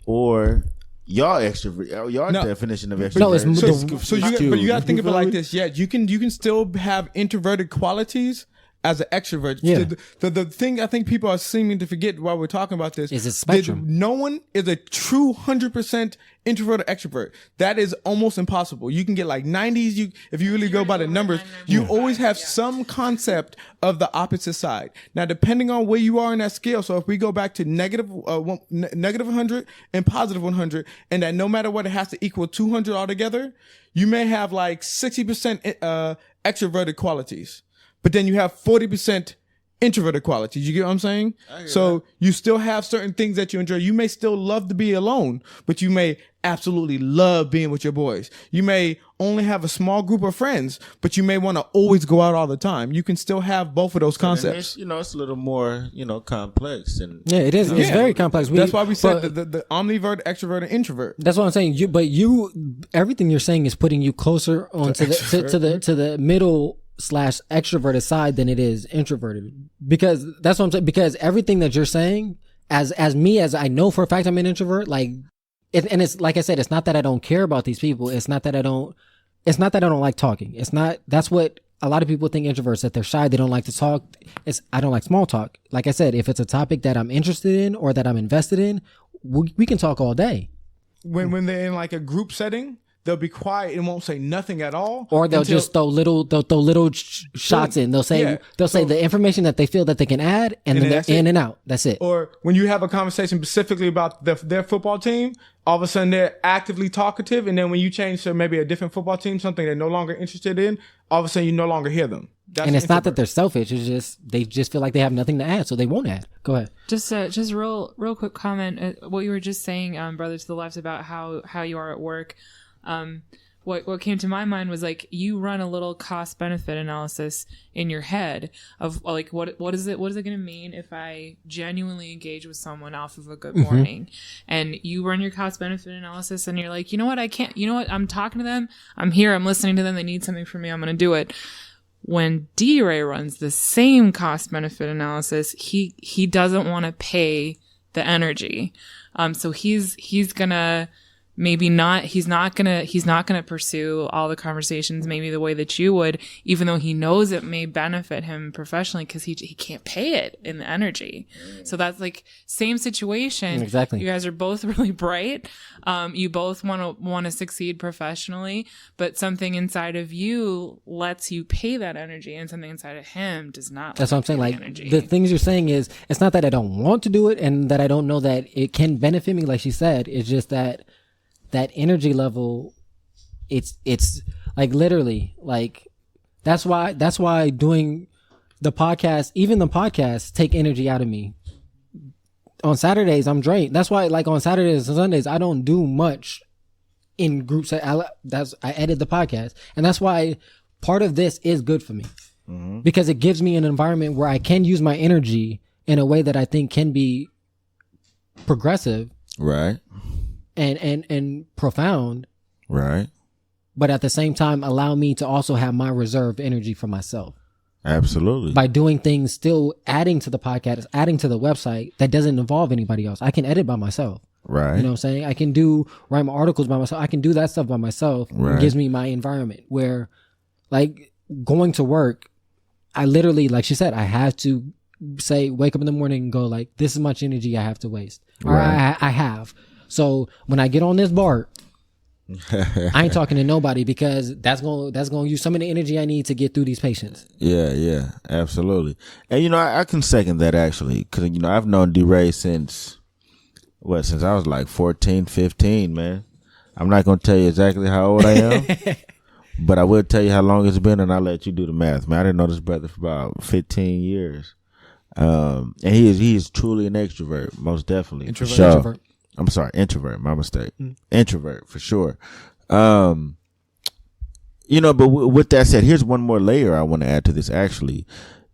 or y'all extrovert. Y'all definition of extrovert. No, it's but you got to think of it like this. Yeah, you can still have introverted qualities as an extrovert. Yeah. The thing I think people are seeming to forget while we're talking about this is a spectrum. No one is a true 100% introvert or extrovert. That is almost impossible. You can get like 90s. If you really go by the numbers, you always have some concept of the opposite side. Now, depending on where you are in that scale. So if we go back to negative 100 and positive 100, and that no matter what, it has to equal 200 altogether, you may have like 60% extroverted qualities. But then you have 40% introverted qualities. You get what I'm saying? So you still have certain things that you enjoy. You may still love to be alone, but you may absolutely love being with your boys. You may only have a small group of friends, but you may want to always go out all the time. You can still have both of those concepts. It's a little more, complex. And yeah, it is. It's very complex. That's why we said the omnivert, extrovert, and introvert. That's what I'm saying. Everything you're saying is putting you closer onto the middle / extroverted side than it is introverted, because that's what I'm saying. Because everything that you're saying, as I know for a fact I'm an introvert, and it's like I said, it's not that I don't care about these people. It's not that I don't like talking. That's what a lot of people think introverts, that they're shy. They don't like to talk. I don't like small talk. Like I said, if it's a topic that I'm interested in or that I'm invested in, we can talk all day. When they're in like a group setting, they'll be quiet and won't say nothing at all. Or they'll just throw little shots in. They'll say the information that they feel that they can add, and then they're in and out. That's it. Or when you have a conversation specifically about their football team, all of a sudden they're actively talkative, and then when you change to maybe a different football team, something they're no longer interested in, all of a sudden you no longer hear them. And it's not that they're selfish. It's just they just feel like they have nothing to add, so they won't add. Go ahead. Just real quick comment. What you were just saying, brother to the left, about how you are at work. What came to my mind was like, you run a little cost benefit analysis in your head of like, what is it going to mean if I genuinely engage with someone off of a good morning? And you run your cost benefit analysis and you're like, I'm talking to them. I'm here. I'm listening to them. They need something from me. I'm going to do it. When DeRa runs the same cost benefit analysis, he doesn't want to pay the energy. So he's gonna maybe not, he's not gonna pursue all the conversations maybe the way that you would, even though he knows it may benefit him professionally, because he can't pay it in the energy. So that's like same situation. Exactly. You guys are both really bright. You both want to succeed professionally, but something inside of you lets you pay that energy, and something inside of him does not. That's what I'm saying. Like the things you're saying is, it's not that I don't want to do it and that I don't know that it can benefit me, like she said. It's just that energy level, it's like literally like, that's why doing the podcast, even the podcasts, take energy out of me. On Saturdays, I'm drained. That's why, like, on Saturdays and Sundays, I don't do much in groups. I edit the podcast. And that's why part of this is good for me. Mm-hmm. Because it gives me an environment where I can use my energy in a way that I think can be progressive. Right. And profound. Right. But at the same time, allow me to also have my reserved energy for myself. Absolutely. By doing things, still adding to the podcast, adding to the website that doesn't involve anybody else. I can edit by myself. Right. You know what I'm saying? I can write my articles by myself. I can do that stuff by myself. Right. It gives me my environment where, like, going to work, I literally, like she said, I have to wake up in the morning and go like, this is much energy I have to waste. Right. Or I have. So when I get on this BART, I ain't talking to nobody, because that's going to use some of the energy I need to get through these patients. Yeah, absolutely. And I can second that, actually, because I've known DeRa since I was like 14, 15, man. I'm not going to tell you exactly how old I am, but I will tell you how long it's been, and I'll let you do the math, man. I didn't know this brother for about 15 years. And he is truly an extrovert, most definitely. Introvert. I'm sorry, introvert. My mistake. Introvert for sure. But with that said, here's one more layer I want to add to this. Actually,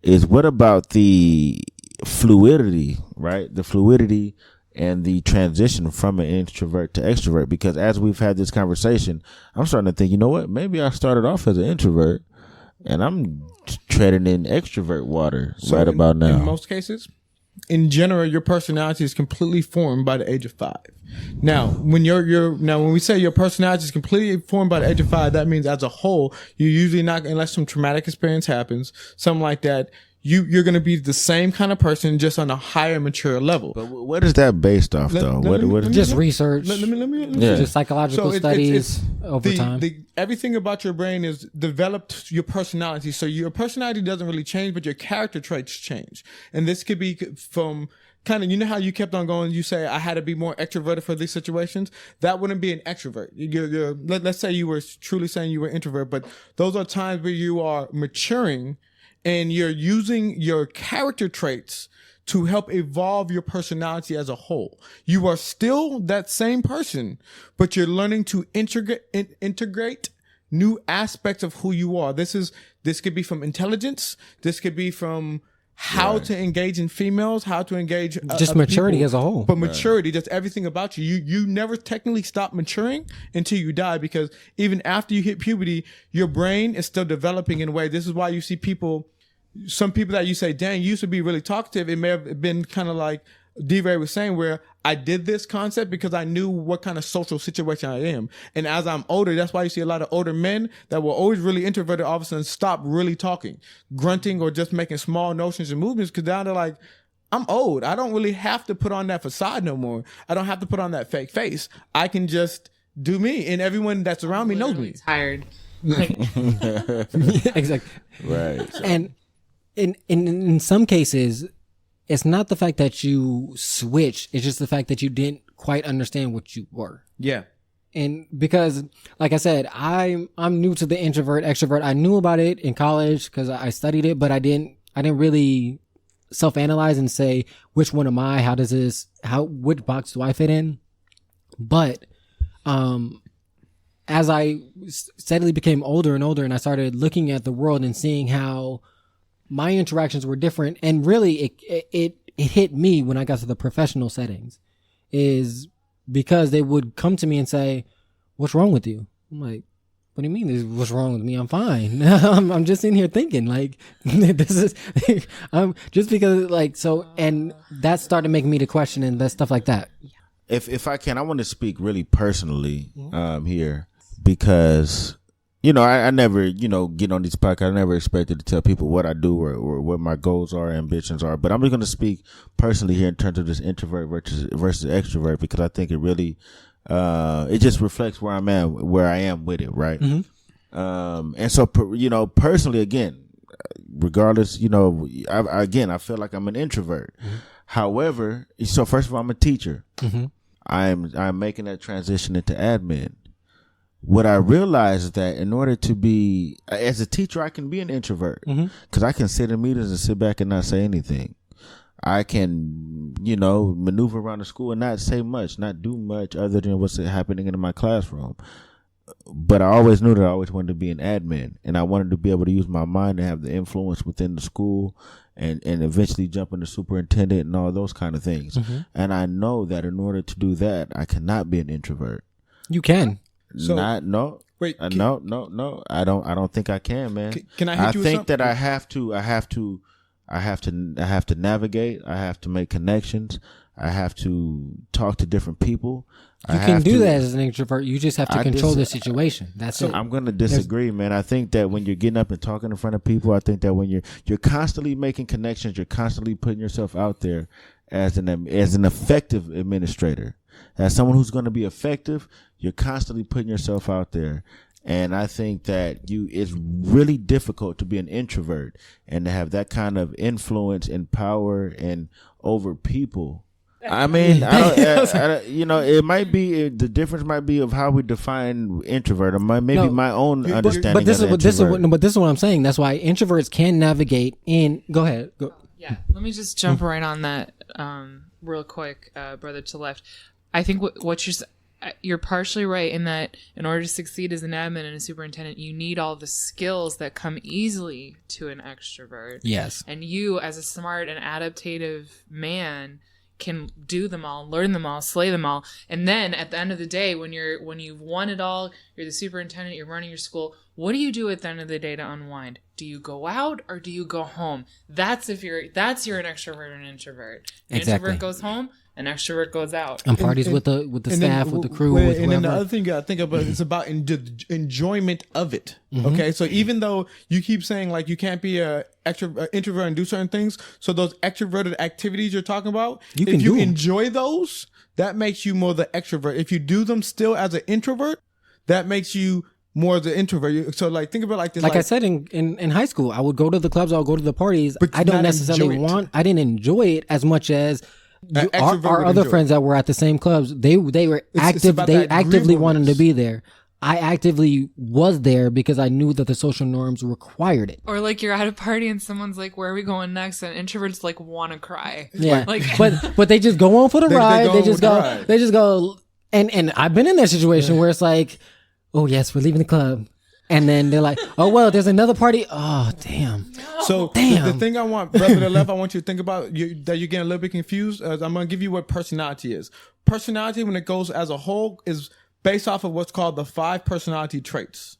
is what about the fluidity? Right, the fluidity and the transition from an introvert to extrovert. Because as we've had this conversation, I'm starting to think, you know what? Maybe I started off as an introvert and I'm treading in extrovert water about now. In most cases, in general, your personality is completely formed by the age of 5. Now, when when we say your personality is completely formed by the age of 5, that means as a whole, you're usually not, unless some traumatic experience happens, something like that, you're going to be the same kind of person, just on a higher, mature level. But what is that based off, though? Just research. Let me Just psychological studies over time. Everything about your brain is developed your personality. So your personality doesn't really change, but your character traits change. And this could be from kind of, you know how you kept on going, you say, I had to be more extroverted for these situations. That wouldn't be an extrovert. Let's say you were truly saying you were introvert, but those are times where you are maturing and you're using your character traits to help evolve your personality as a whole. You are still that same person, but you're learning to integrate new aspects of who you are. This could be from intelligence. This could be from how to engage in females, how to engage just maturity people. As a whole. But maturity, just everything about you. You never technically stop maturing until you die, because even after you hit puberty, your brain is still developing in a way. This is why you see some people that you say, dang, you used to be really talkative. It may have been kind of like DeRa was saying, where I did this concept because I knew what kind of social situation I am. And as I'm older, that's why you see a lot of older men that were always really introverted all of a sudden stop really talking, grunting, or just making small notions and movements, because now they're like, I'm old. I don't really have to put on that facade no more. I don't have to put on that fake face. I can just do me, and everyone that's around me knows me. Tired. Exactly. Right. And in some cases, it's not the fact that you switch, it's just the fact that you didn't quite understand what you were. Yeah. And because, like I said, I'm new to the introvert extrovert. I knew about it in college because I studied it, but I didn't really self-analyze and say, which one am I? Which box do I fit in? But, as I steadily became older and older, and I started looking at the world and seeing how my interactions were different, and really it hit me when I got to the professional settings, is because they would come to me and say, what's wrong with you? I'm like, what do you mean what's wrong with me? I'm fine. I'm just in here thinking like, this is, just because like, so, and that started making me to question and that stuff like that. If I can, I want to speak really personally, here, because I never, get on these podcasts. I never expected to tell people what I do or what my goals are, ambitions are. But I'm just going to speak personally here in terms of this introvert versus extrovert, because I think it really, it just reflects where I am with it. Right. Mm-hmm. And so, personally, again, regardless, I feel like I'm an introvert. Mm-hmm. However, so first of all, I'm a teacher. Mm-hmm. I'm making that transition into admin. What I realized is that in order to be, as a teacher, I can be an introvert, because I can sit in meetings and sit back and not say anything. I can, maneuver around the school and not say much, not do much other than what's happening in my classroom. But I always knew that I always wanted to be an admin, and I wanted to be able to use my mind and have the influence within the school and eventually jump into superintendent and all those kind of things. Mm-hmm. And I know that in order to do that, I cannot be an introvert. You can. So, no. Wait, no. I don't think I can, man. Can I hit you with think something? that I have to navigate. I have to make connections. I have to talk to different people. You can do that as an introvert. You just have to control the situation. That's it. I'm going to disagree, man. I think that when you're getting up and talking in front of people, I think that when you're constantly making connections, you're constantly putting yourself out there as an effective administrator. As someone who's going to be effective, you're constantly putting yourself out there. And I think that it's really difficult to be an introvert and to have that kind of influence and power and over people. I mean, it might be, the difference might be of how we define introvert, or maybe my own understanding but this of introvert. But this is what I'm saying. That's why introverts can navigate in. Go ahead. Go. Yeah. Let me just jump right on that real quick, brother to left. I think what you're partially right in that in order to succeed as an admin and a superintendent, you need all the skills that come easily to an extrovert. Yes. And you, as a smart and adaptive man, can do them all, learn them all, slay them all. And then at the end of the day, when you've won it all, you're the superintendent, you're running your school, what do you do at the end of the day to unwind? Do you go out or do you go home? That's you're an extrovert or an introvert. An introvert goes home, an extrovert goes out. And parties with the staff, with the crew, with and whoever. then the other thing you gotta think about is about enjoyment of it. Okay, so even though you keep saying like you can't be a introvert and do certain things, so those extroverted activities you're talking about, if you enjoy those, that makes you more the extrovert. If you do them still as an introvert, that makes you more the introvert. So like think about like this. Like I said in high school, I would go to the clubs, I would go to the parties. But I don't necessarily I didn't enjoy it as much as our other friends that were at the same clubs. They were active. They actively wanted to be there. I actively was there because I knew that the social norms required it. Or like you're at a party and someone's like, "Where are we going next?" And introverts like want to cry. Yeah, like but they just go on for the ride. They just go. And I've been in that situation where it's like, oh yes, we're leaving the club, and then they're like, oh well, there's another party. Oh damn. So the thing I want, brother to the left, I want you to think about that you're getting a little bit confused. I'm going to give you what personality is. Personality, when it goes as a whole, is based off of what's called the 5 personality traits.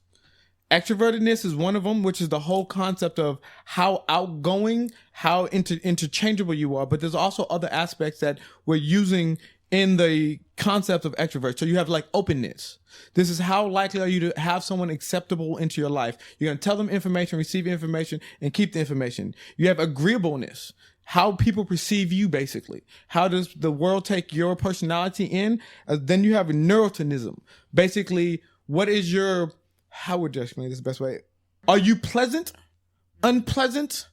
Extrovertedness is one of them, which is the whole concept of how outgoing, how interchangeable you are. But there's also other aspects that we're using in the concept of extrovert. So you have like openness. This is how likely are you to have someone acceptable into your life. You're going to tell them information, receive information, and keep the information. You have agreeableness. How people perceive you, basically. How does the world take your personality in? Then you have neuroticism. Basically, what is your, how would you explain this the best way? Are you pleasant, unpleasant,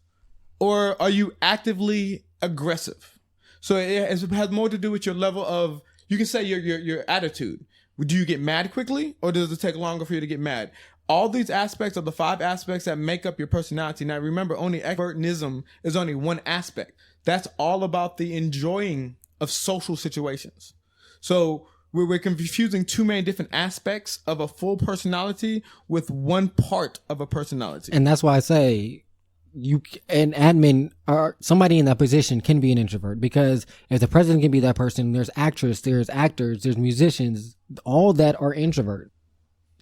or are you actively aggressive? So it has more to do with your level of, you can say your attitude. Do you get mad quickly, or does it take longer for you to get mad? All these aspects are the 5 aspects that make up your personality. Now, remember, only extrovertism is only one aspect. That's all about the enjoying of social situations. So we're confusing 2 main different aspects of a full personality with one part of a personality. And that's why I say an admin or somebody in that position can be an introvert, because if the president can be that person, there's actors, there's actors, there's musicians, all that are introvert.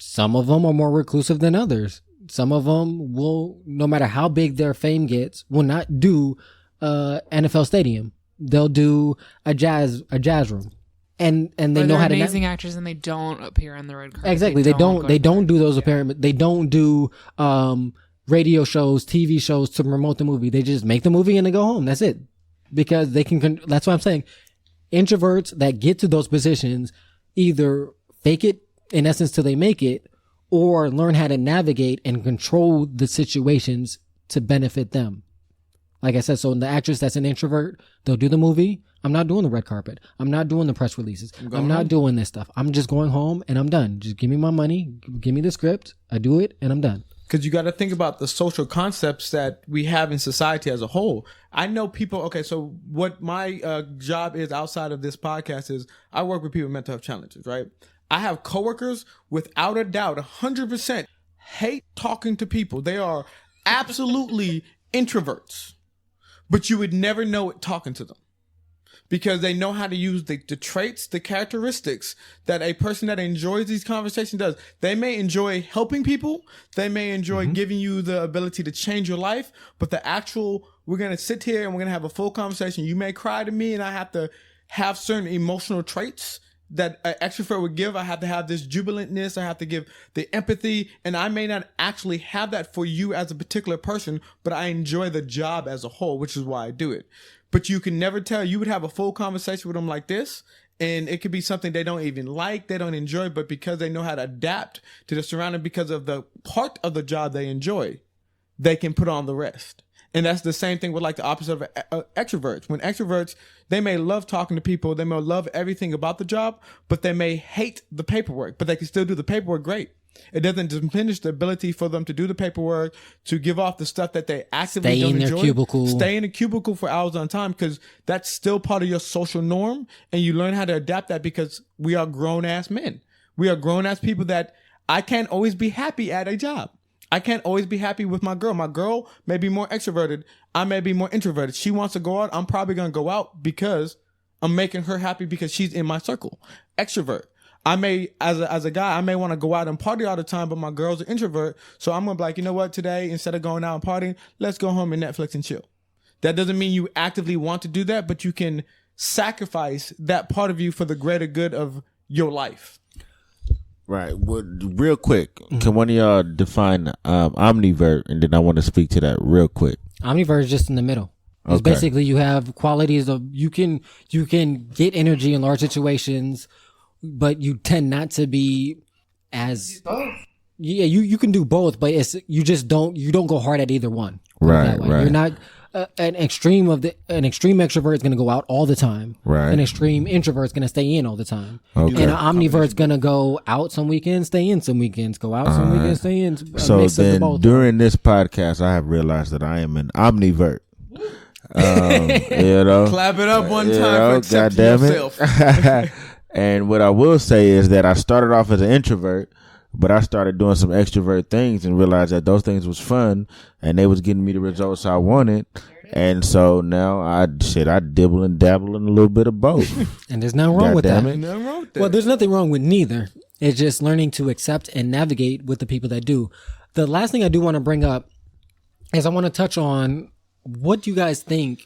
Some of them are more reclusive than others. Some of them will, no matter how big their fame gets, will not do NFL stadium. They'll do a jazz room, and they know how to. Amazing actors, and they don't appear on the red carpet. Exactly, they don't do those appearances. They don't do radio shows, TV shows to promote the movie. They just make the movie and they go home. That's it, because they can. That's what I'm saying. Introverts that get to those positions either fake it in essence till they make it, or learn how to navigate and control the situations to benefit them. Like I said, so the actress that's an introvert, they'll do the movie. I'm not doing the red carpet. I'm not doing the press releases. I'm not doing this stuff. I'm just going home and I'm done. Just give me my money. Give me the script. I do it and I'm done. Because you got to think about the social concepts that we have in society as a whole. I know people. Okay, so what my job is outside of this podcast is I work with people with mental health challenges, right? I have coworkers, without a doubt, 100% hate talking to people. They are absolutely introverts, but you would never know it talking to them, because they know how to use the traits, the characteristics that a person that enjoys these conversations does. They may enjoy helping people. They may enjoy giving you the ability to change your life, but the actual, we're going to sit here and we're going to have a full conversation. You may cry to me and I have to have certain emotional traits that an extrovert would give. I have to have this jubilantness. I have to give the empathy, and I may not actually have that for you as a particular person, but I enjoy the job as a whole, which is why I do it. But you can never tell. You would have a full conversation with them like this, and it could be something they don't even like, they don't enjoy, but because they know how to adapt to the surrounding, because of the part of the job they enjoy, they can put on the rest. And that's the same thing with like the opposite of extroverts. When extroverts, they may love talking to people, they may love everything about the job, but they may hate the paperwork, but they can still do the paperwork great. It doesn't diminish the ability for them to do the paperwork, to give off the stuff that they actively don't enjoy. Stay in a cubicle for hours on time, because that's still part of your social norm, and you learn how to adapt that, because we are grown-ass men. We are grown-ass people that I can't always be happy at a job. I can't always be happy with my girl. My girl may be more extroverted. I may be more introverted. She wants to go out. I'm probably going to go out because I'm making her happy because she's in my circle. Extrovert. I may, as a guy, I may want to go out and party all the time, but my girl's an introvert. So I'm going to be like, you know what, today, instead of going out and partying, let's go home and Netflix and chill. That doesn't mean you actively want to do that, but you can sacrifice that part of you for the greater good of your life. Right. Well, real quick, can one of y'all define omnivert? And then I want to speak to that real quick. Omnivert is just in the middle. It's basically you have qualities of you can get energy in large situations, but you tend not to be as yeah. You can do both, but you don't go hard at either one. Right. You're not an extreme extrovert is going to go out all the time. Right. An extreme introvert is going to stay in all the time. Okay. And an omnivert is going to go out some weekends, stay in some weekends, go out some weekends, stay in. So then during this podcast, I have realized that I am an omnivert. Clap it up one time for accepting yourself. And what I will say is that I started off as an introvert, but I started doing some extrovert things and realized that those things was fun and they was getting me the results I wanted. And so now I dibble and dabble in a little bit of both. And there's nothing wrong with that. Nothing wrong with that. Well, there's nothing wrong with neither. It's just learning to accept and navigate with the people that do. The last thing I do want to bring up is I want to touch on what you guys think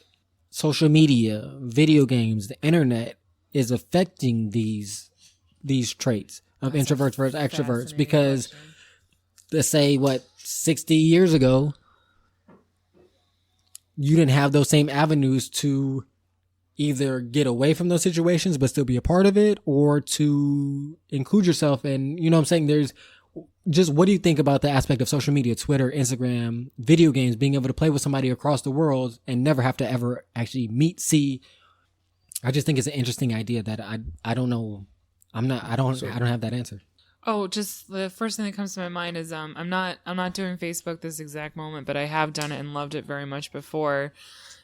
social media, video games, the internet is affecting these traits of introverts versus extroverts. Because let's say 60 years ago, you didn't have those same avenues to either get away from those situations but still be a part of it, or to include yourself. And you know what I'm saying? There's just, what do you think about the aspect of social media, Twitter, Instagram, video games, being able to play with somebody across the world and never have to ever actually see? I just think it's an interesting idea that I don't know. I don't have that answer. Oh, just the first thing that comes to my mind is I'm not doing Facebook this exact moment, but I have done it and loved it very much before,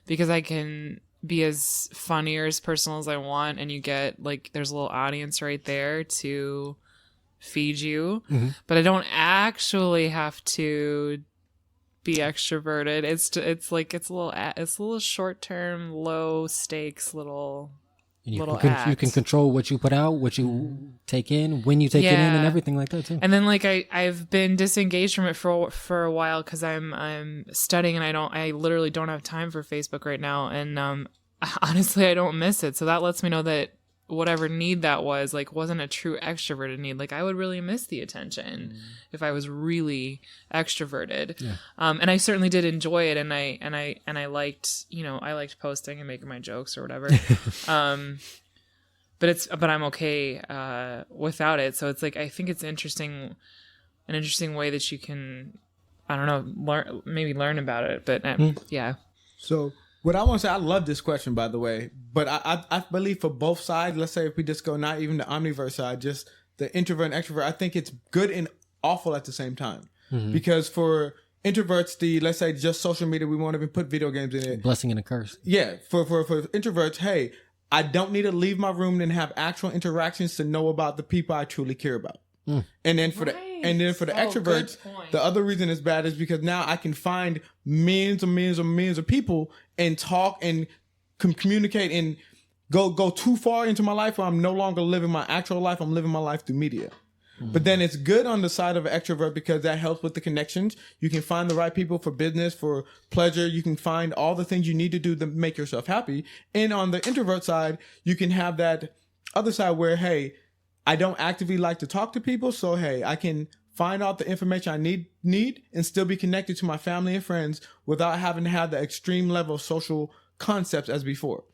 because I can be as funny or as personal as I want, and you get there's a little audience right there to feed you, but I don't actually have to be extroverted. It's a little short term, low stakes little. You can control what you put out, what you take in, when you take it in, and everything like that too. And then I've been disengaged from it for a while because I'm studying, and I literally don't have time for Facebook right now. And honestly, I don't miss it. So that lets me know that whatever need that was wasn't a true extroverted need. I would really miss the attention if I was really extroverted. Yeah. And I certainly did enjoy it, and I liked, I liked posting and making my jokes or whatever. But I'm okay without it. So it's I think it's an interesting way that you can, I don't know, learn about it. But yeah. So what I want to say, I love this question, by the way, but I believe for both sides, let's say if we just go not even the omnivert side, just the introvert and extrovert, I think it's good and awful at the same time. Because for introverts, let's say just social media, we won't even put video games in it. Blessing and a curse. Yeah. For introverts, hey, I don't need to leave my room and have actual interactions to know about the people I truly care about. And then for the extroverts, the other reason it's bad is because now I can find millions of people and talk and communicate and go too far into my life where I'm no longer living my actual life. I'm living my life through media. But then it's good on the side of an extrovert because that helps with the connections. You can find the right people for business, for pleasure. You can find all the things you need to do to make yourself happy. And on the introvert side, you can have that other side where, hey, I don't actively like to talk to people. So, hey, I can find out the information I need and still be connected to my family and friends without having to have the extreme level of social concepts as before.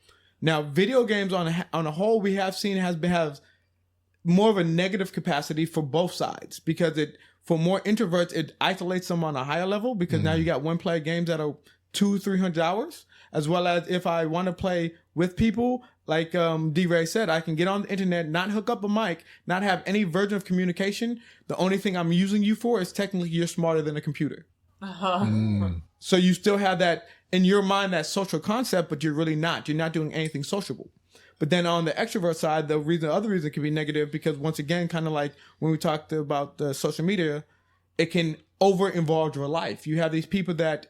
Now, video games on a whole, we have seen has more of a negative capacity for both sides because for more introverts, it isolates them on a higher level because now you got one-player games that are 200-300 hours, as well as if I want to play with people, like DeRa said, I can get on the internet, not hook up a mic, not have any version of communication. The only thing I'm using you for is technically you're smarter than a computer. So you still have that in your mind, that social concept, but you're really not. You're not doing anything sociable. But then on the extrovert side, the other reason can be negative because once again, kind of like when we talked about the social media, it can over-involve your life. You have these people that,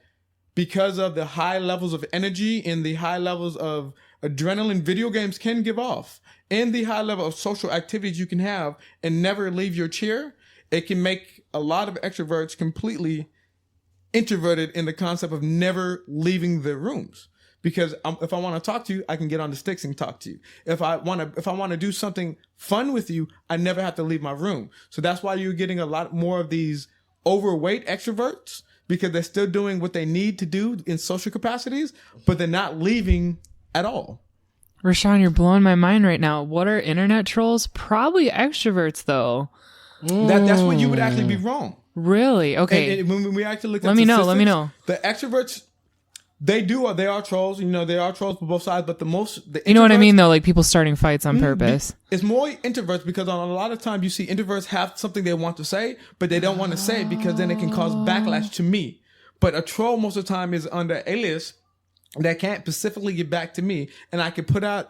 because of the high levels of energy and the high levels of adrenaline video games can give off, and the high level of social activities you can have and never leave your chair, it can make a lot of extroverts completely introverted in the concept of never leaving their rooms. Because if I want to talk to you, I can get on the sticks and talk to you. If I want to do something fun with you, I never have to leave my room. So that's why you're getting a lot more of these overweight extroverts, because they're still doing what they need to do in social capacities, but they're not leaving at all. Rashawn, you're blowing my mind right now. What are internet trolls? Probably extroverts, though. That's when you would actually be wrong. Really? Okay. And when we actually look at Let me know. The extroverts, they are trolls. They are trolls for both sides. But you know what I mean, though? Like people starting fights on purpose. It's more introverts, because on a lot of times you see introverts have something they want to say, but they don't want to say it because then it can cause backlash to me. But a troll most of the time is under alias that can't specifically get back to me, and I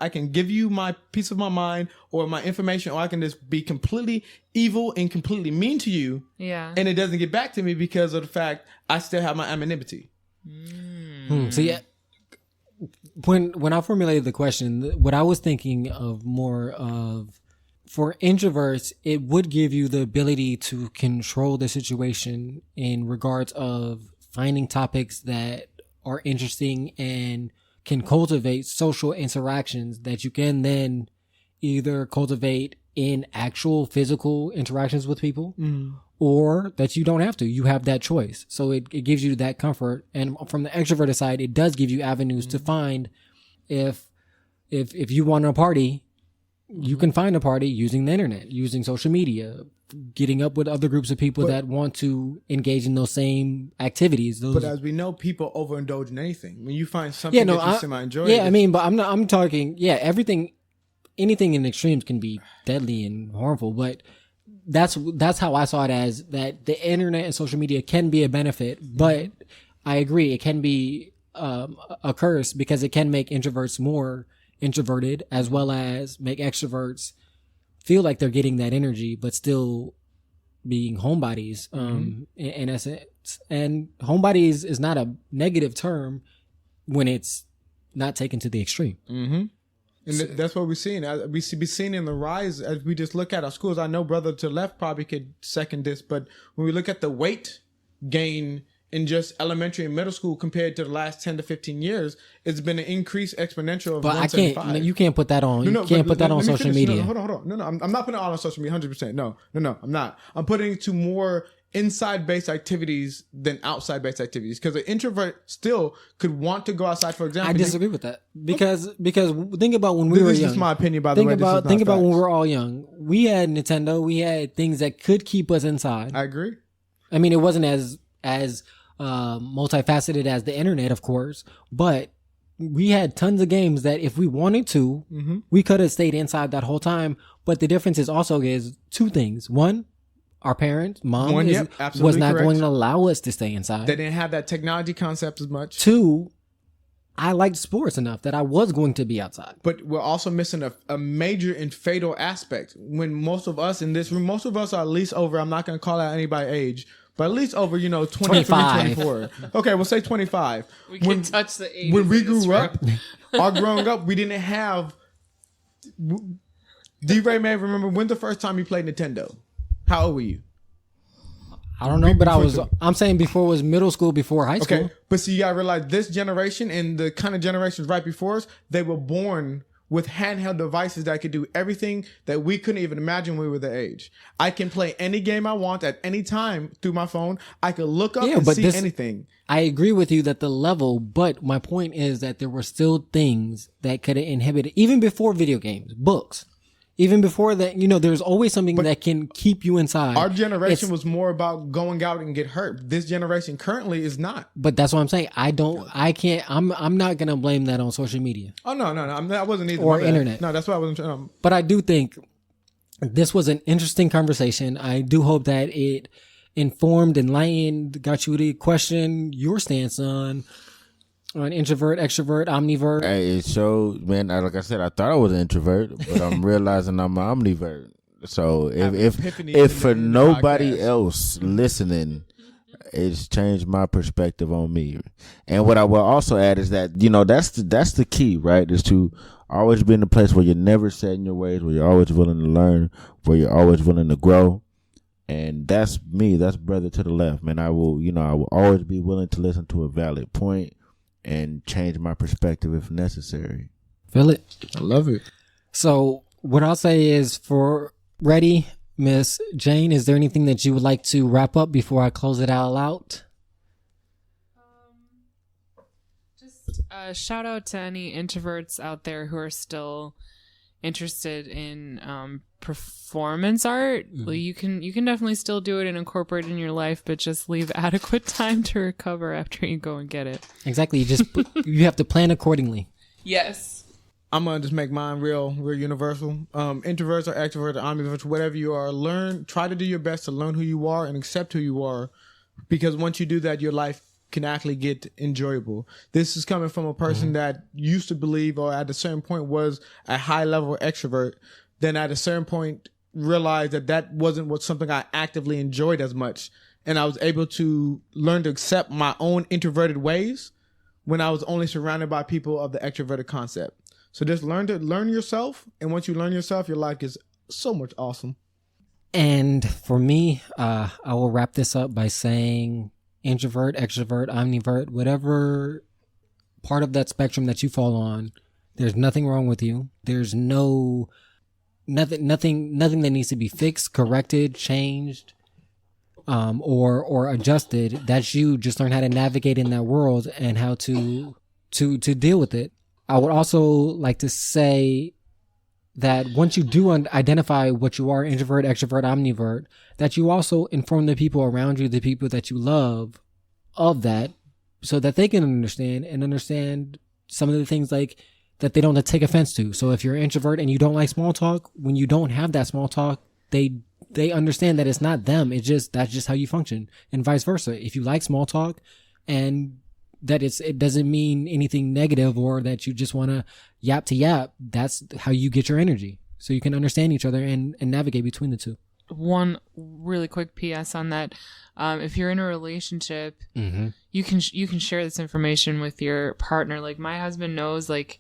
can give you my piece of my mind or my information, or I can just be completely evil and completely mean to you. Yeah. And it doesn't get back to me because of the fact I still have my anonymity. So yeah, when I formulated the question, what I was thinking of more of, for introverts, it would give you the ability to control the situation in regards of finding topics that are interesting and can cultivate social interactions that you can then either cultivate in actual physical interactions with people, or that you don't have to. You have that choice. So it gives you that comfort. And from the extroverted side, it does give you avenues to find if you want a party, you can find a party using the internet, using social media, getting up with other groups of people that want to engage in those same activities. But as we know, people overindulge in anything. When you find something that you semi-enjoy. Yeah, I mean, but I'm talking, anything in extremes can be deadly and harmful, but that's how I saw it, as that the internet and social media can be a benefit, but I agree it can be a curse, because it can make introverts more introverted, as well as make extroverts feel like they're getting that energy but still being homebodies in essence. And homebodies is not a negative term when it's not taken to the extreme. And that's what we're seeing. We be seeing in the rise as we just look at our schools. I know Brother to the left probably could second this, but when we look at the weight gain in just elementary and middle school compared to the last 10 to 15 years, it's been an increase exponential of but 175. You can't put that on. You can't put that on social media. Hold on. No, I'm not putting it all on social media 100%. No, I'm not. I'm putting it to more inside-based activities than outside-based activities, because an introvert still could want to go outside. For example, I disagree with that, because think about when we were young. This is my opinion, by the way. Think about when we were all young. We had Nintendo. We had things that could keep us inside. I agree. I mean, it wasn't as multifaceted as the internet, of course, but we had tons of games that if we wanted to, we could have stayed inside that whole time. But the difference is two things. One, our parents, mom, was not going to allow us to stay inside. They didn't have that technology concept as much. Two, I liked sports enough that I was going to be outside. But we're also missing a major and fatal aspect. When most of us in this room, most of us are at least over, I'm not going to call out anybody's age, but at least over, 23, 24. Okay, we'll say 25. We can touch the 80s. When we grew up, growing up, we didn't have... D-Ray may remember when the first time you played Nintendo. How old were you? I don't know, but I'm saying before it was middle school, before high school. Okay, but see, you gotta realize this generation and the kind of generations right before us, they were born with handheld devices that could do everything that we couldn't even imagine when we were the age. I can play any game I want at any time through my phone. I could look up and see anything. I agree with you that the level, but my point is that there were still things that could have inhibited, even before video games, books. Even before that, there's always something that can keep you inside. Our generation was more about going out and get hurt. This generation currently is not. But that's what I'm saying. I'm not going to blame that on social media. Oh, no. I wasn't either. Or internet. No, that's why I wasn't trying. But I do think this was an interesting conversation. I do hope that it informed, enlightened, got you to question your stance on introvert, extrovert, omnivert. Hey, it showed, man. Like I said, I thought I was an introvert, but I'm realizing I'm an omnivert. So if for nobody else listening, it's changed my perspective on me. And what I will also add is that, that's the key, right? Is to always be in a place where you're never set in your ways, where you're always willing to learn, where you're always willing to grow. And that's me. That's brother to the left, man. I will always be willing to listen to a valid point and change my perspective if necessary. Feel it. I love it. So what I'll say is, for ready, Miss Jane, is there anything that you would like to wrap up before I close it all out? Just shout out to any introverts out there who are still interested in performance art. Mm-hmm. Well, you can definitely still do it and incorporate it in your life, but just leave adequate time to recover after you go and get it. Exactly. You have to plan accordingly. Yes. I'm gonna just make mine real universal. Introverts or extroverts or ambiverts, whatever you are, try to do your best to learn who you are and accept who you are, because once you do that, your life can actually get enjoyable. This is coming from a person that used to believe, or at a certain point was a high level extrovert, then at a certain point realized that wasn't something I actively enjoyed as much, and I was able to learn to accept my own introverted ways when I was only surrounded by people of the extroverted concept. So just learn yourself, and once you learn yourself, your life is so much awesome. And for me, I will wrap this up by saying, introvert, extrovert, omnivert, whatever part of that spectrum that you fall on, there's nothing wrong with you. There's nothing that needs to be fixed, corrected, changed, or adjusted. That's you. Just learn how to navigate in that world and how to deal with it. I would also like to say that once you do identify what you are, introvert, extrovert, omnivert, that you also inform the people around you, the people that you love, of that, so that they can understand some of the things like that they don't take offense to. So if you're an introvert and you don't like small talk, when you don't have that small talk, they understand that it's not them. That's just how you function, and vice versa. If you like small talk and that it doesn't mean anything negative, or that you just want to yap, that's how you get your energy. So you can understand each other and navigate between the two. One really quick PS on that. If you're in a relationship, you can share this information with your partner. Like, my husband knows, like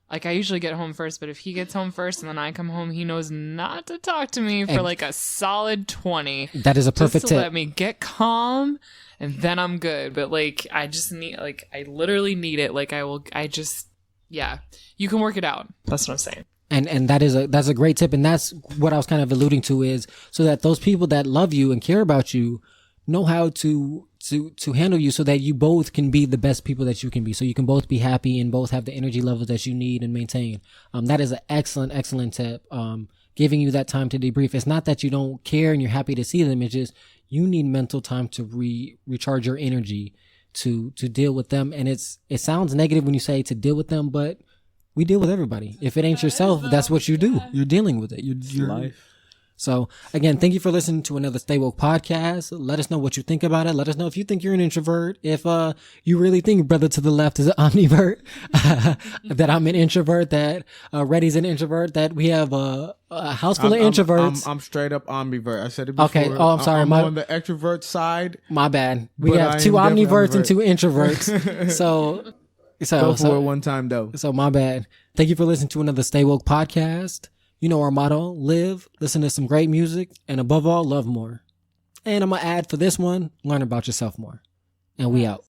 I usually get home first, but if he gets home first and then I come home, he knows not to talk to me for like a solid 20. That is a perfect just to tip. let me get calm, and then I'm good. But like, I just need, like, I literally need it. Like, you can work it out. That's what I'm saying. And that's a great tip. And that's what I was kind of alluding to, is so that those people that love you and care about you know how to handle you, so that you both can be the best people that you can be. So you can both be happy and both have the energy levels that you need and maintain. That is an excellent tip. Giving you that time to debrief. It's not that you don't care and you're happy to see them. It's just, you need mental time to recharge your energy to deal with them. And it sounds negative when you say to deal with them, but we deal with everybody. If it ain't yourself, that's what you do. You're dealing with it. You're life. So again, thank you for listening to another Stay Woke podcast. Let us know what you think about it. Let us know if you think you're an introvert. If you really think brother to the left is an omnivert, that I'm an introvert, that Reddy's an introvert, that we have a house full of introverts. I'm straight up ambivert. I said it before. Okay. Oh, I'm sorry. I'm on the extrovert side. My bad. We have I two am definitely omniverts and ambivert. two introverts. So Go for it one time though. So my bad. Thank you for listening to another Stay Woke podcast. You know our motto: live, listen to some great music, and above all, love more. And I'm going to add for this one, learn about yourself more. And we out.